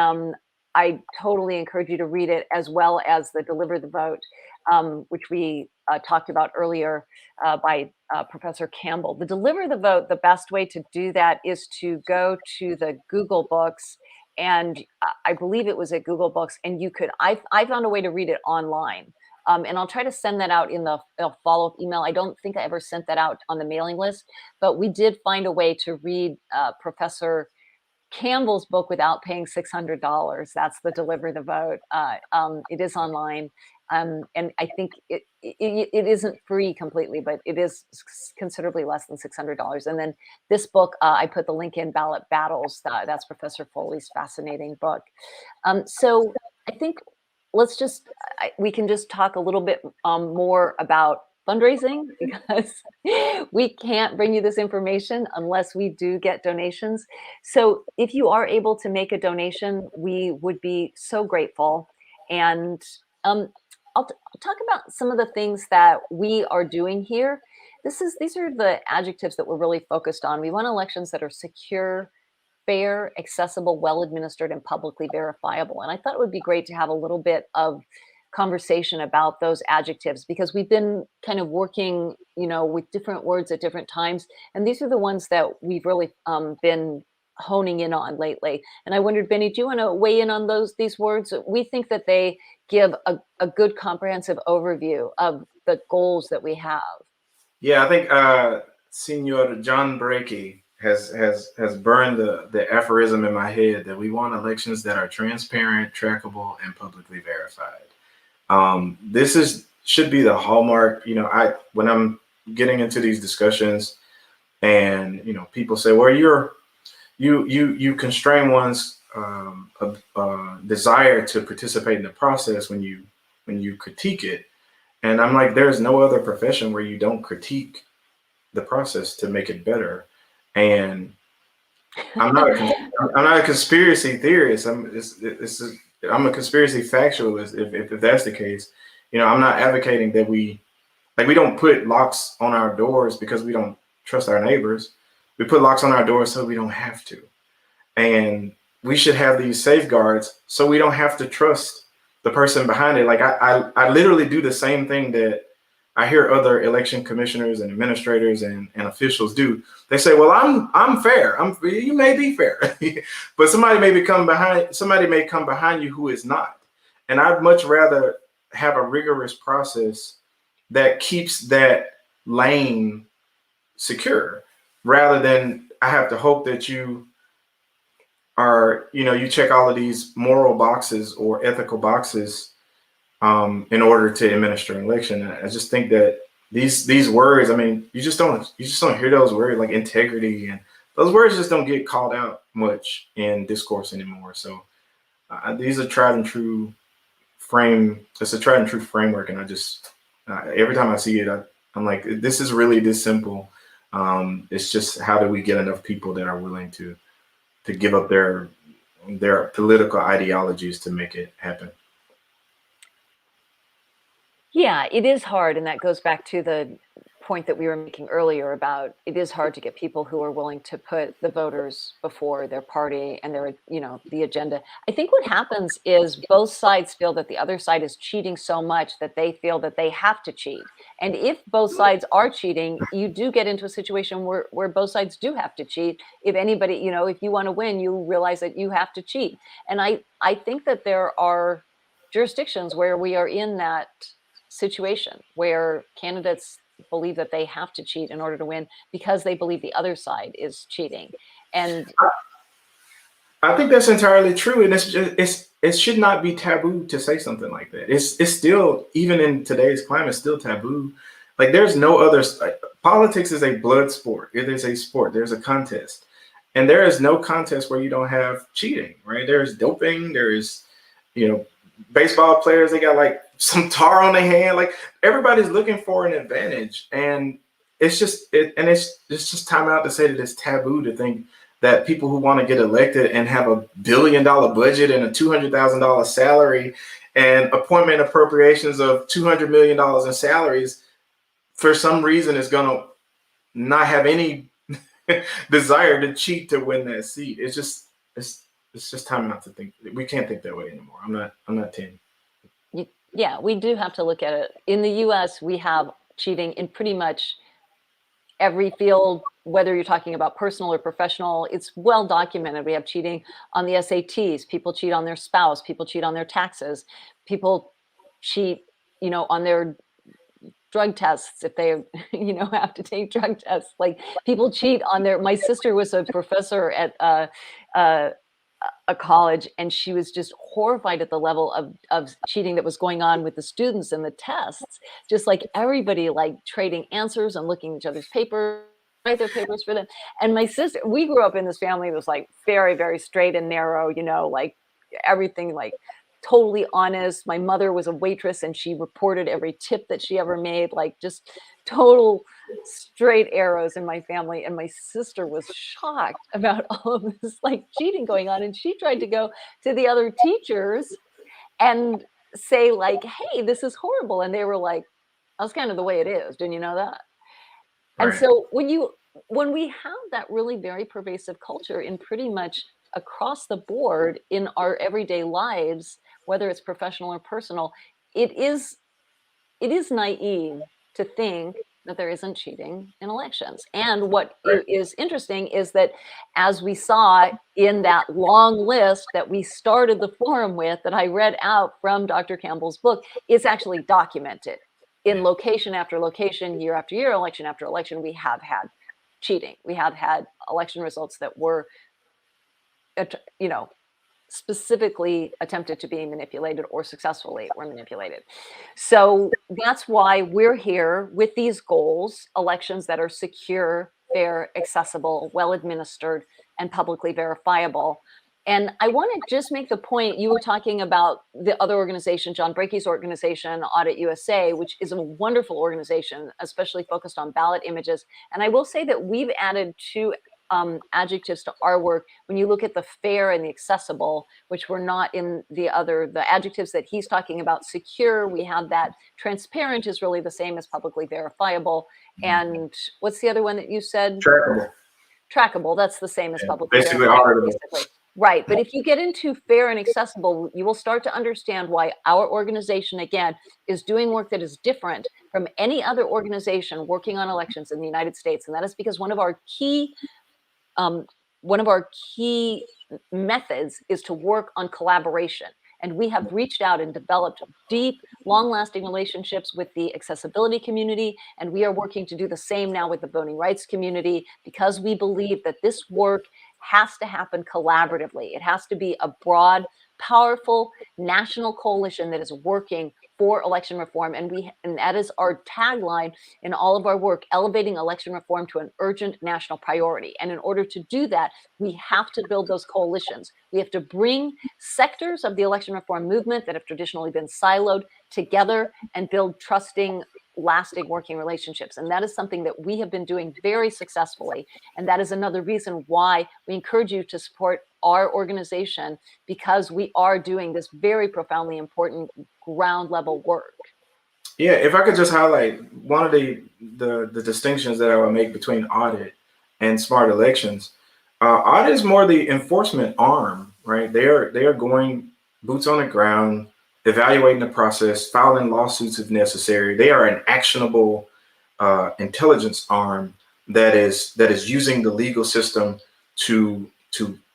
I totally encourage you to read it, as well as the Deliver the Vote, which we talked about earlier by Professor Campbell. The Deliver the Vote, the best way to do that is to go to the Google Books, and I believe it was at Google Books, and you could, I found a way to read it online. And I'll try to send that out in the follow-up email. I don't think I ever sent that out on the mailing list, but we did find a way to read Professor Campbell's book without paying $600. That's the Deliver the Vote. It is online. And I think it isn't free completely, but it is considerably less than $600. And then this book, I put the link in, Ballot Battles. That's Professor Foley's fascinating book. So I think let's just, we can just talk a little bit more about fundraising, because we can't bring you this information unless we do get donations. So if you are able to make a donation, we would be so grateful. And I'll talk about some of the things that we are doing here. These are the adjectives that we're really focused on. We want elections that are secure, fair, accessible, well-administered, and publicly verifiable. And I thought it would be great to have a little bit of conversation about those adjectives, because we've been kind of working, with different words at different times. And these are the ones that we've really been honing in on lately. And I wondered, Benny, do you want to weigh in on these words? We think that they give a good comprehensive overview of the goals that we have. Yeah, I think Senor John Breakey has burned the aphorism in my head that we want elections that are transparent, trackable, and publicly verified. This should be the hallmark. When I'm getting into these discussions, and people say, well, you constrain one's desire to participate in the process when you critique it. And I'm like, there's no other profession where you don't critique the process to make it better. And I'm not a conspiracy theorist. I'm a conspiracy factualist. If that's the case, I'm not advocating that we don't put locks on our doors because we don't trust our neighbors. We put locks on our doors so we don't have to. And we should have these safeguards so we don't have to trust the person behind it. Like I literally do the same thing that I hear other election commissioners and administrators and officials do. They say, well, I'm fair. You may be fair, but somebody may come behind you who is not. And I'd much rather have a rigorous process that keeps that lane secure, rather than I have to hope that you are, you check all of these moral boxes or ethical boxes in order to administer an election. I just think that these words, you just don't hear those words like integrity, and those words just don't get called out much in discourse anymore. So these are tried and true it's a tried and true framework. And I just, every time I see it, I'm like, this is really this simple. It's just, how do we get enough people that are willing to give up their political ideologies to make it happen? Yeah, it is hard. And that goes back to the point that we were making earlier about it is hard to get people who are willing to put the voters before their party and their, the agenda. I think what happens is both sides feel that the other side is cheating so much that they feel that they have to cheat. And if both sides are cheating, you do get into a situation where both sides do have to cheat. If anybody, if you want to win, you realize that you have to cheat. And I think that there are jurisdictions where we are in that situation where candidates believe that they have to cheat in order to win because they believe the other side is cheating. And I think that's entirely true, and it should not be taboo to say something like that. It's still, even in today's climate, still taboo. Like, there's no other, like, politics is a blood sport. It is a sport. There's a contest, and there is no contest where you don't have cheating, right? There's doping. There is, baseball players, they got like some tar on their hand. Like, everybody's looking for an advantage, and it's just time out to say that it's taboo to think that people who want to get elected and have $1 billion budget and a $200,000 salary and appointment appropriations of $200 million in salaries, for some reason, is going to not have any desire to cheat to win that seat. It's just time not to think. We can't think that way anymore. I'm not 10. Yeah, we do have to look at it. In the US, we have cheating in pretty much every field, whether you're talking about personal or professional. It's well documented. We have cheating on the SATs. People cheat on their spouse. People cheat on their taxes. People cheat, on their drug tests if they, have to take drug tests. Like, people cheat on my sister was a professor at a college, and she was just horrified at the level of cheating that was going on with the students in the tests. Just like everybody, like, trading answers and looking at each other's papers, write their papers for them. And my sister, we grew up in this family that was like very, very straight and narrow, like everything, like totally honest. My mother was a waitress, and she reported every tip that she ever made, like just total straight arrows in my family. And my sister was shocked about all of this like cheating going on. And she tried to go to the other teachers and say, like, hey, this is horrible. And they were like, that's kind of the way it is. Didn't you know that? Right. And so when we have that really very pervasive culture in pretty much across the board in our everyday lives, whether it's professional or personal, it is naive to think that there isn't cheating in elections. And what is interesting is that, as we saw in that long list that we started the forum with, that I read out from Dr. Campbell's book, it's actually documented in location after location, year after year, election after election. We have had cheating. We have had election results that were, specifically attempted to be manipulated or successfully were manipulated. So that's why we're here with these goals: elections that are secure, fair, accessible, well administered, and publicly verifiable. And I want to just make the point, you were talking about the other organization, John Brakey's organization, Audit USA, which is a wonderful organization, especially focused on ballot images. And I will say that we've added two adjectives to our work. When you look at the fair and the accessible, which were not in the adjectives that he's talking about: secure, we have that. Transparent is really the same as publicly verifiable. And what's the other one that you said? Trackable. Trackable, that's the same as publicly basically verifiable. auditable. Right, but if you get into fair and accessible, you will start to understand why our organization, again, is doing work that is different from any other organization working on elections in the United States. And that is because one of our key methods is to work on collaboration. And we have reached out and developed deep, long-lasting relationships with the accessibility community. And we are working to do the same now with the voting rights community, because we believe that this work has to happen collaboratively. It has to be a broad, powerful national coalition that is working for election reform. And that is our tagline in all of our work: elevating election reform to an urgent national priority. And in order to do that, we have to build those coalitions. We have to bring sectors of the election reform movement that have traditionally been siloed together and build trusting, lasting working relationships. And that is something that we have been doing very successfully. And that is another reason why we encourage you to support our organization, because we are doing this very profoundly important ground level work. Yeah, if I could just highlight one of the distinctions that I would make between Audit and Smart Elections. Audit is more the enforcement arm, right? They are going boots on the ground, evaluating the process, filing lawsuits if necessary. They are an actionable intelligence arm that is using the legal system to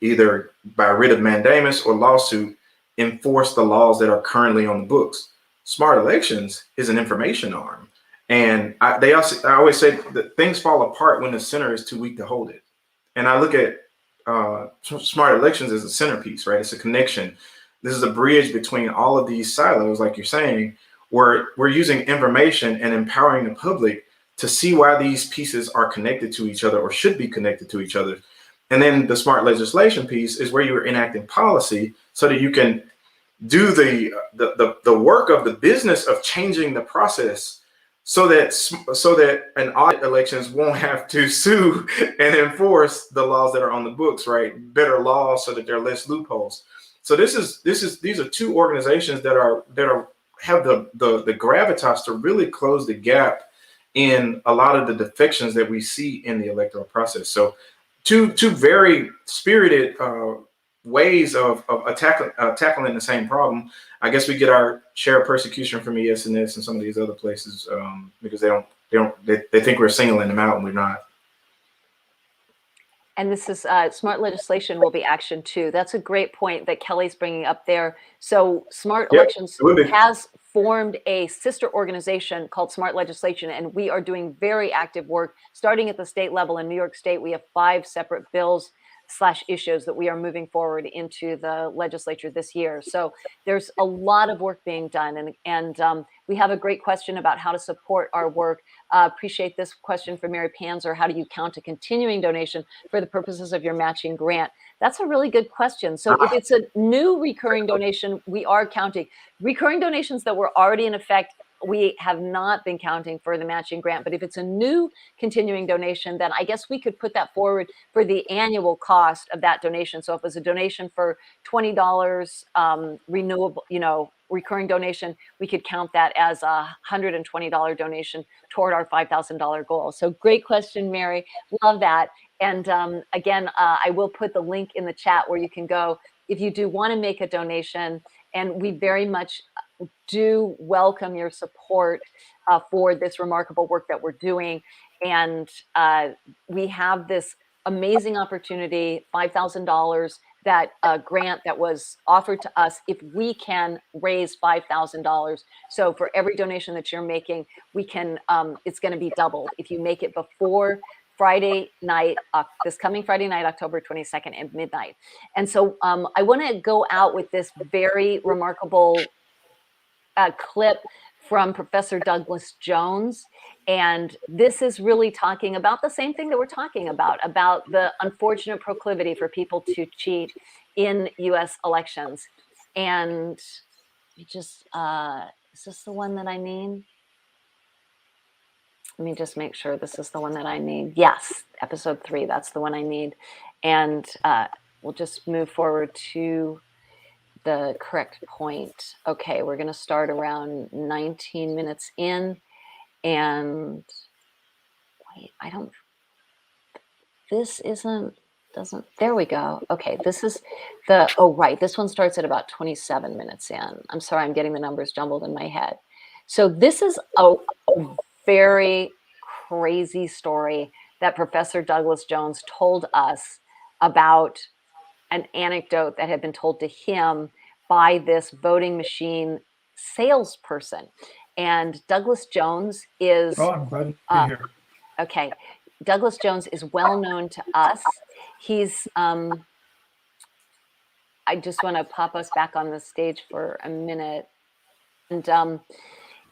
either by writ of mandamus or lawsuit enforce the laws that are currently on the books. Smart Elections is an information arm. And I always say that things fall apart when the center is too weak to hold it. And I look at Smart Elections as a centerpiece, right? It's a connection. This is a bridge between all of these silos, like you're saying, where we're using information and empowering the public to see why these pieces are connected to each other or should be connected to each other. And then the smart legislation piece is where you're enacting policy so that you can do the work of the business of changing the process so that an audit elections won't have to sue and enforce the laws that are on the books, right? Better laws so that there are less loopholes. So these are two organizations that have the gravitas to really close the gap in a lot of the defections that we see in the electoral process. So two very spirited ways of tackling the same problem. I guess we get our share of persecution from ES&S and some of these other places because they think we're singling them out and we're not. And this is smart legislation will be action 2. That's a great point that Kelly's bringing up there. So Smart Elections has formed a sister organization called Smart Legislation, and we are doing very active work starting at the state level. In New York State, we have 5 separate bills / issues that we are moving forward into the legislature this year. So there's a lot of work being done, and we have a great question about how to support our work. Appreciate this question from Mary Panzer. How do you count a continuing donation for the purposes of your matching grant? That's a really good question. So if it's a new recurring donation, we are counting. Recurring donations that were already in effect, we have not been counting for the matching grant. But if it's a new continuing donation, then I guess we could put that forward for the annual cost of that donation. So if it was a donation for $20, renewable, recurring donation, we could count that as a $120 donation toward our $5,000 goal. So great question, Mary. Love that. And again, I will put the link in the chat where you can go if you do want to make a donation. And we very much do welcome your support for this remarkable work that we're doing. And we have this amazing opportunity, $5,000, that grant that was offered to us if we can raise $5,000. So for every donation that you're making, we can, it's going to be doubled if you make it before Friday night, this coming Friday night, October 22nd at midnight. And so I want to go out with this very remarkable clip from Professor Douglas Jones. And this is really talking about the same thing that we're talking about the unfortunate proclivity for people to cheat in US elections. And just, is this the one that I need? Let me just make sure this is the one that I need. Yes, episode 3, that's the one I need. And we'll just move forward to the correct point. Okay, we're going to start around 19 minutes in. And wait, there we go. Okay, this is right, this one starts at about 27 minutes in. I'm sorry, I'm getting the numbers jumbled in my head. So this is a very crazy story that Professor Douglas Jones told us about an anecdote that had been told to him by this voting machine salesperson. And Douglas Jones is I'm glad to be here. Okay. Douglas Jones is well known to us. He's I just want to pop us back on the stage for a minute. And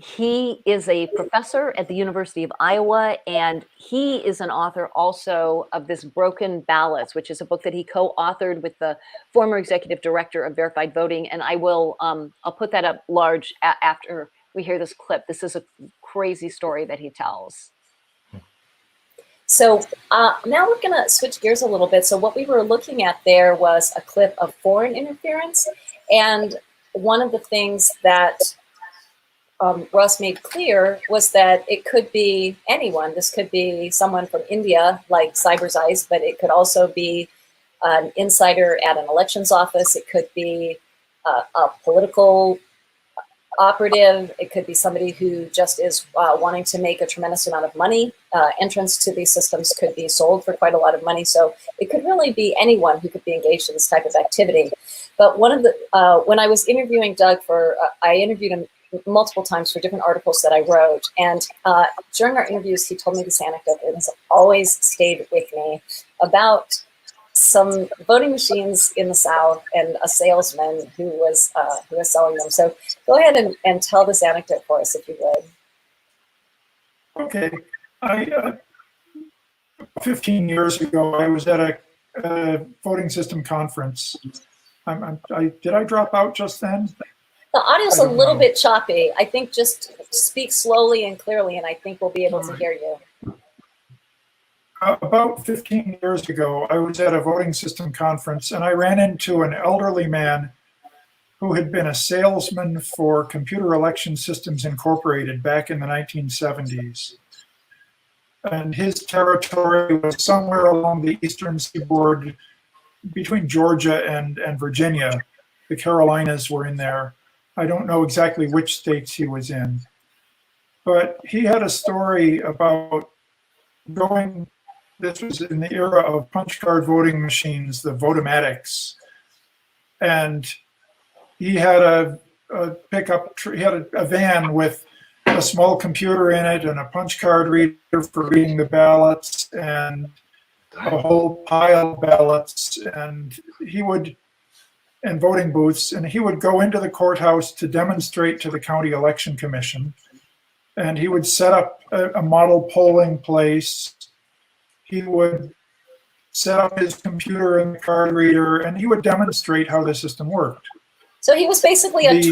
he is a professor at the University of Iowa, and he is an author also of this Broken Ballots, which is a book that he co-authored with the former executive director of Verified Voting. And I will, I'll put that up large after we hear this clip. This is a crazy story that he tells. So now we're going to switch gears a little bit. So what we were looking at there was a clip of foreign interference. And one of the things that Russ made clear was that it could be anyone. This could be someone from India, like Cyberzeist, but it could also be an insider at an elections office. It could be a political operative. It could be somebody who just is wanting to make a tremendous amount of money. Entrance to these systems could be sold for quite a lot of money. So it could really be anyone who could be engaged in this type of activity. But one of the, when I was interviewing Doug I interviewed him multiple times for different articles that I wrote. And during our interviews, he told me this anecdote that has always stayed with me about some voting machines in the South and a salesman who was selling them. So go ahead and tell this anecdote for us, if you would. Okay. 15 years ago, I was at a voting system conference. Did I drop out just then? The audio's a little bit choppy. I think just speak slowly and clearly, and I think we'll be able to hear you. About 15 years ago, I was at a voting system conference, and I ran into an elderly man who had been a salesman for Computer Election Systems Incorporated back in the 1970s. And his territory was somewhere along the eastern seaboard between Georgia and Virginia. The Carolinas were in there. I don't know exactly which states he was in. But he had a story about going, this was in the era of punch card voting machines, the Votomatics. And he had a pickup, he had a van with a small computer in it and a punch card reader for reading the ballots and a whole pile of ballots, and voting booths, and he would go into the courthouse to demonstrate to the county election commission, and he would set up a model polling place. He would set up his computer and the card reader, and he would demonstrate how the system worked. So he was basically he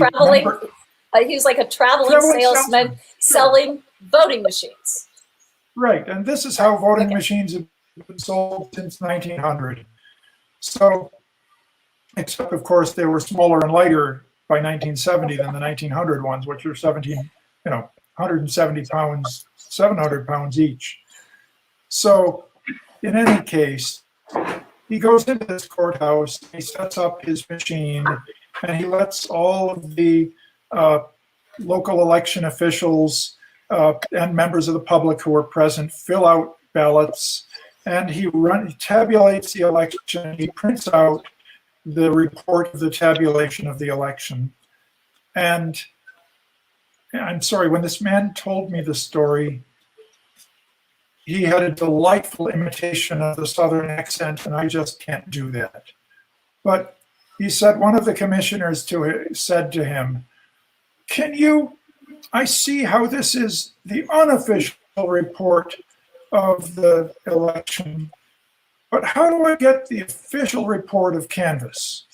was like a traveling salesman selling voting machines. Right, and this is how voting machines have been sold since 1900. So, except of course they were smaller and lighter by 1970 than the 1900 ones, which are 170 pounds, 700 pounds each. So, in any case, he goes into this courthouse, he sets up his machine, and he lets all of the local election officials and members of the public who are present fill out ballots, and he tabulates the election. He prints out the report of the tabulation of the election. And I'm sorry, when this man told me the story, he had a delightful imitation of the Southern accent, and I just can't do that. But he said, one of the commissioners said to him, I see how this is the unofficial report of the election, but how do I get the official report of canvass?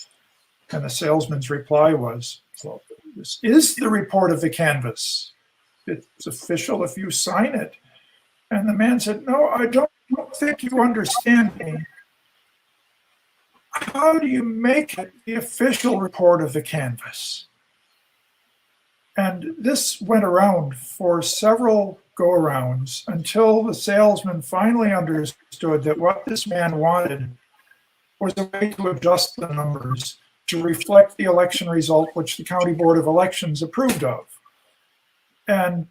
And the salesman's reply was, well, this is the report of the canvass. It's official if you sign it. And the man said, no, I don't think you understand me. How do you make it the official report of the canvass? And this went around for several go-arounds until the salesman finally understood that what this man wanted was a way to adjust the numbers to reflect the election result which the County Board of Elections approved of. And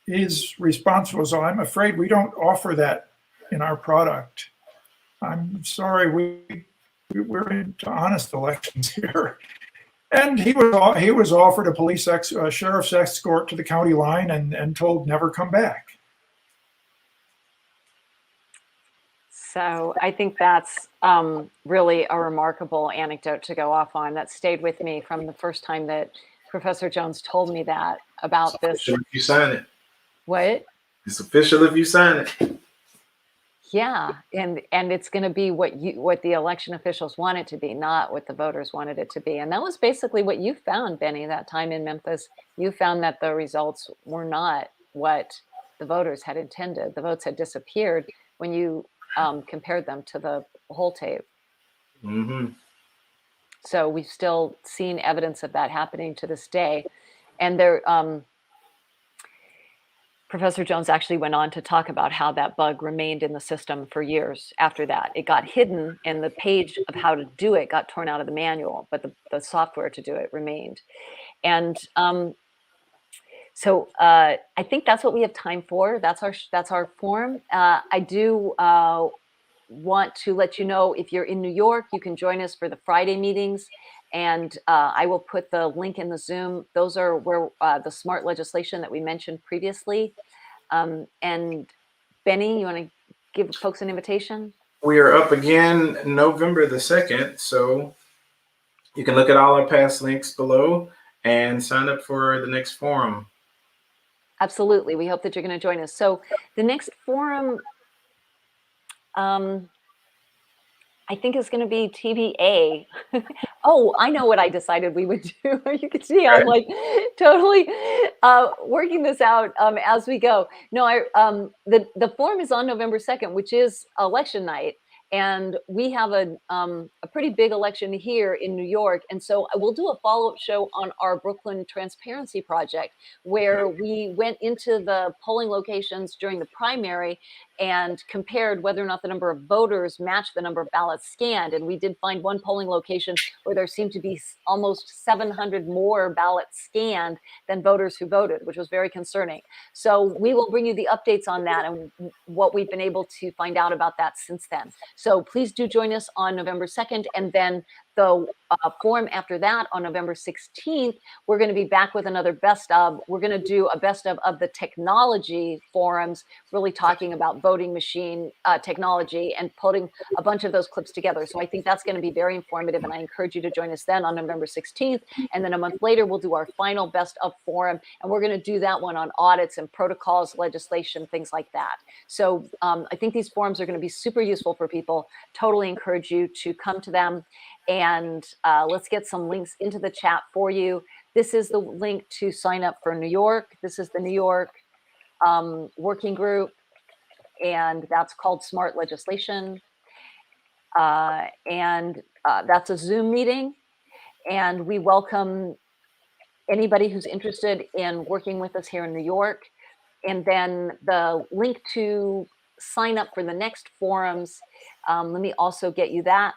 his response was, oh, I'm afraid we don't offer that in our product. I'm sorry, we're into honest elections here. And he was offered a sheriff's escort to the county line and told never come back. So I think that's really a remarkable anecdote to go off on. That stayed with me from the first time that Professor Jones told me that about this. If you sign it. What? It's official if you sign it. Yeah, and it's going to be what the election officials want it to be, not what the voters wanted it to be. And that was basically what you found, Bennie, that time in Memphis. You found that the results were not what the voters had intended. The votes had disappeared when you compared them to the whole tape. Mm-hmm. So we've still seen evidence of that happening to this day. And there, Professor Jones actually went on to talk about how that bug remained in the system for years after that. It got hidden and the page of how to do it got torn out of the manual, but the software to do it remained. And so I think that's what we have time for. That's our forum. I do want to let you know, if you're in New York, you can join us for the Friday meetings And I will put the link in the Zoom. Those are where the smart legislation that we mentioned previously. And Bennie, you want to give folks an invitation? We are up again November the 2nd, so you can look at all our past links below and sign up for the next forum. Absolutely. We hope that you're going to join us. So the next forum, I think is going to be TBA. Oh, I know what I decided we would do. You can see I'm like totally working this out as we go. No, the forum is on November 2nd, which is election night. And we have a pretty big election here in New York. And so we'll do a follow-up show on our Brooklyn Transparency Project, where we went into the polling locations during the primary and compared whether or not the number of voters matched the number of ballots scanned. And we did find one polling location where there seemed to be almost 700 more ballots scanned than voters who voted, which was very concerning. So we will bring you the updates on that and what we've been able to find out about that since then. So please do join us on November 2nd. And then the forum after that on November 16th, we're going to be back with another best of. We're going to do a best of the technology forums, really talking about voting machine technology and putting a bunch of those clips together. So I think that's going to be very informative. And I encourage you to join us then on November 16th. And then a month later, we'll do our final best of forum. And we're going to do that one on audits and protocols, legislation, things like that. So I think these forums are going to be super useful for people. Totally encourage you to come to them. And let's get some links into the chat for you. This is the link to sign up for New York. This is the New York working group, and that's called Smart Legislation. And that's a Zoom meeting. And we welcome anybody who's interested in working with us here in New York. And then the link to sign up for the next forums, let me also get you that.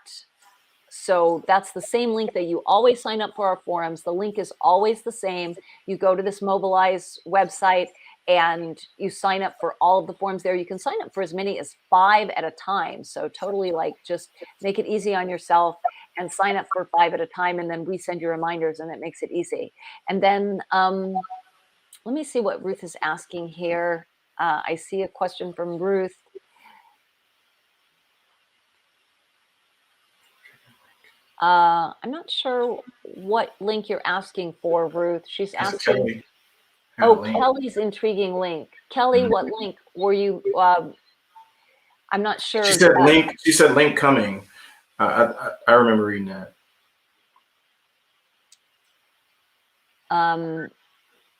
So that's the same link that you always sign up for our forums. The link is always the same. You go to this Mobilize website and you sign up for all of the forums there. You can sign up for as many as 5 at a time. So totally like just make it easy on yourself and sign up for 5 at a time. And then we send you reminders and it makes it easy. And then let me see what Ruth is asking here. I see a question from Ruth. I'm not sure what link you're asking for, Ruth. She's asking. Oh, Kelly's intriguing link. Kelly, what link were you? I'm not sure. She said link. She said link coming. I remember reading that.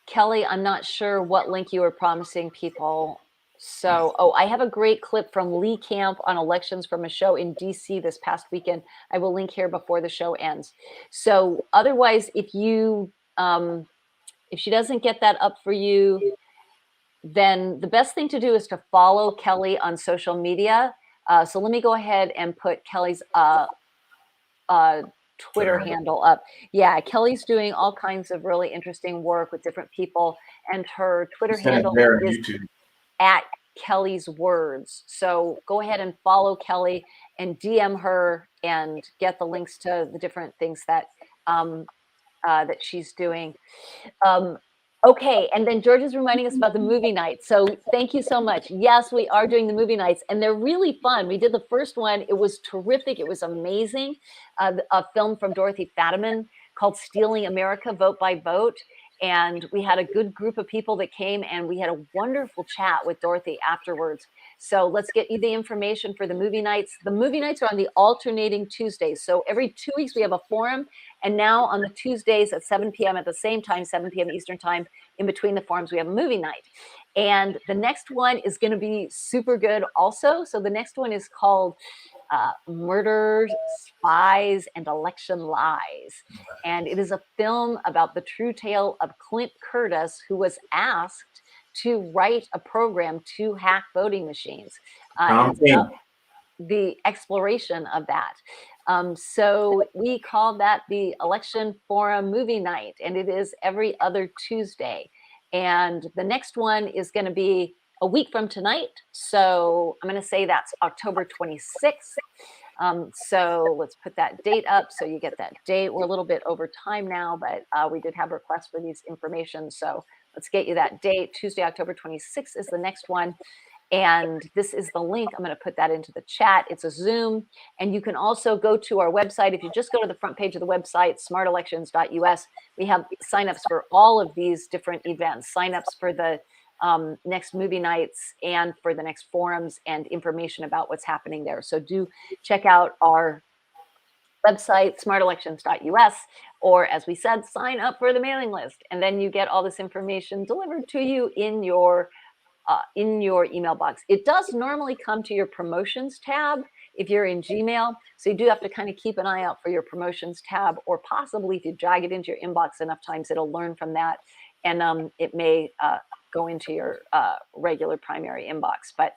Kelly, I'm not sure what link you were promising people. So, oh, I have a great clip from Lee Camp on elections from a show in DC this past weekend. I will link here before the show ends. So otherwise, if you, if she doesn't get that up for you, then the best thing to do is to follow Kelly on social media. So let me go ahead and put Kelly's Twitter handle up. Yeah, Kelly's doing all kinds of really interesting work with different people, and her Twitter handle is at Kelly's Words. So go ahead and follow Kelly and DM her and get the links to the different things that that she's doing. Okay, and then George is reminding us about the movie nights. So thank you so much. Yes, we are doing the movie nights, and they're really fun. We did the first one. It was terrific. It was amazing. A film from Dorothy Fadiman called Stealing America, Vote by Vote. And we had a good group of people that came, and we had a wonderful chat with Dorothy afterwards. So let's get you the information for the movie nights. The movie nights are on the alternating Tuesdays. So every 2 weeks we have a forum. And now on the Tuesdays at 7 p.m. at the same time, 7 p.m. Eastern time, in between the forums, we have a movie night. And the next one is going to be super good also. So the next one is called Murders, Spies, and Election Lies. And it is a film about the true tale of Clint Curtis, who was asked to write a program to hack voting machines. The exploration of that. So we call that the Election Forum Movie Night, and it is every other Tuesday. And the next one is going to be a week from tonight. So I'm going to say that's October 26th. So let's put that date up so you get that date. We're a little bit over time now, but we did have requests for these information. So let's get you that date. Tuesday, October 26th is the next one. And this is the link. I'm going to put that into the chat. It's a Zoom. And you can also go to our website. If you just go to the front page of the website, smartelections.us, we have signups for all of these different events, signups for the next movie nights and for the next forums and information about what's happening there. So do check out our website, smartelections.us, or as we said, sign up for the mailing list. And then you get all this information delivered to you in your email box. It does normally come to your promotions tab if you're in Gmail. So you do have to kind of keep an eye out for your promotions tab, or possibly if you drag it into your inbox enough times, it'll learn from that. And it may go into your regular primary inbox. But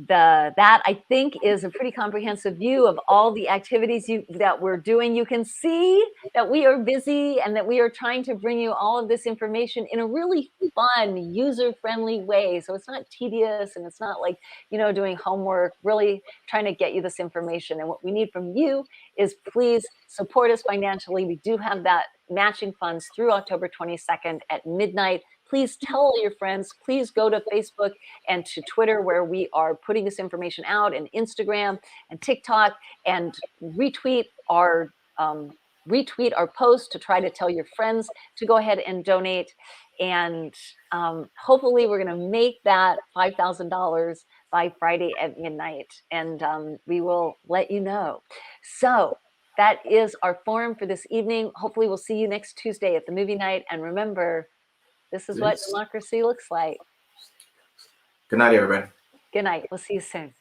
that I think is a pretty comprehensive view of all the activities that we're doing. You can see that we are busy and that we are trying to bring you all of this information in a really fun, user-friendly way. So it's not tedious and it's not like, doing homework, really trying to get you this information. And what we need from you is please support us financially. We do have that matching funds through October 22nd at midnight. Please tell all your friends. Please go to Facebook and to Twitter, where we are putting this information out, and Instagram and TikTok, and retweet our post to try to tell your friends to go ahead and donate. And hopefully we're going to make that $5,000 by Friday at midnight, and we will let you know. So that is our forum for this evening. Hopefully we'll see you next Tuesday at the movie night. And remember, this is what democracy looks like. Good night, everybody. Good night. We'll see you soon.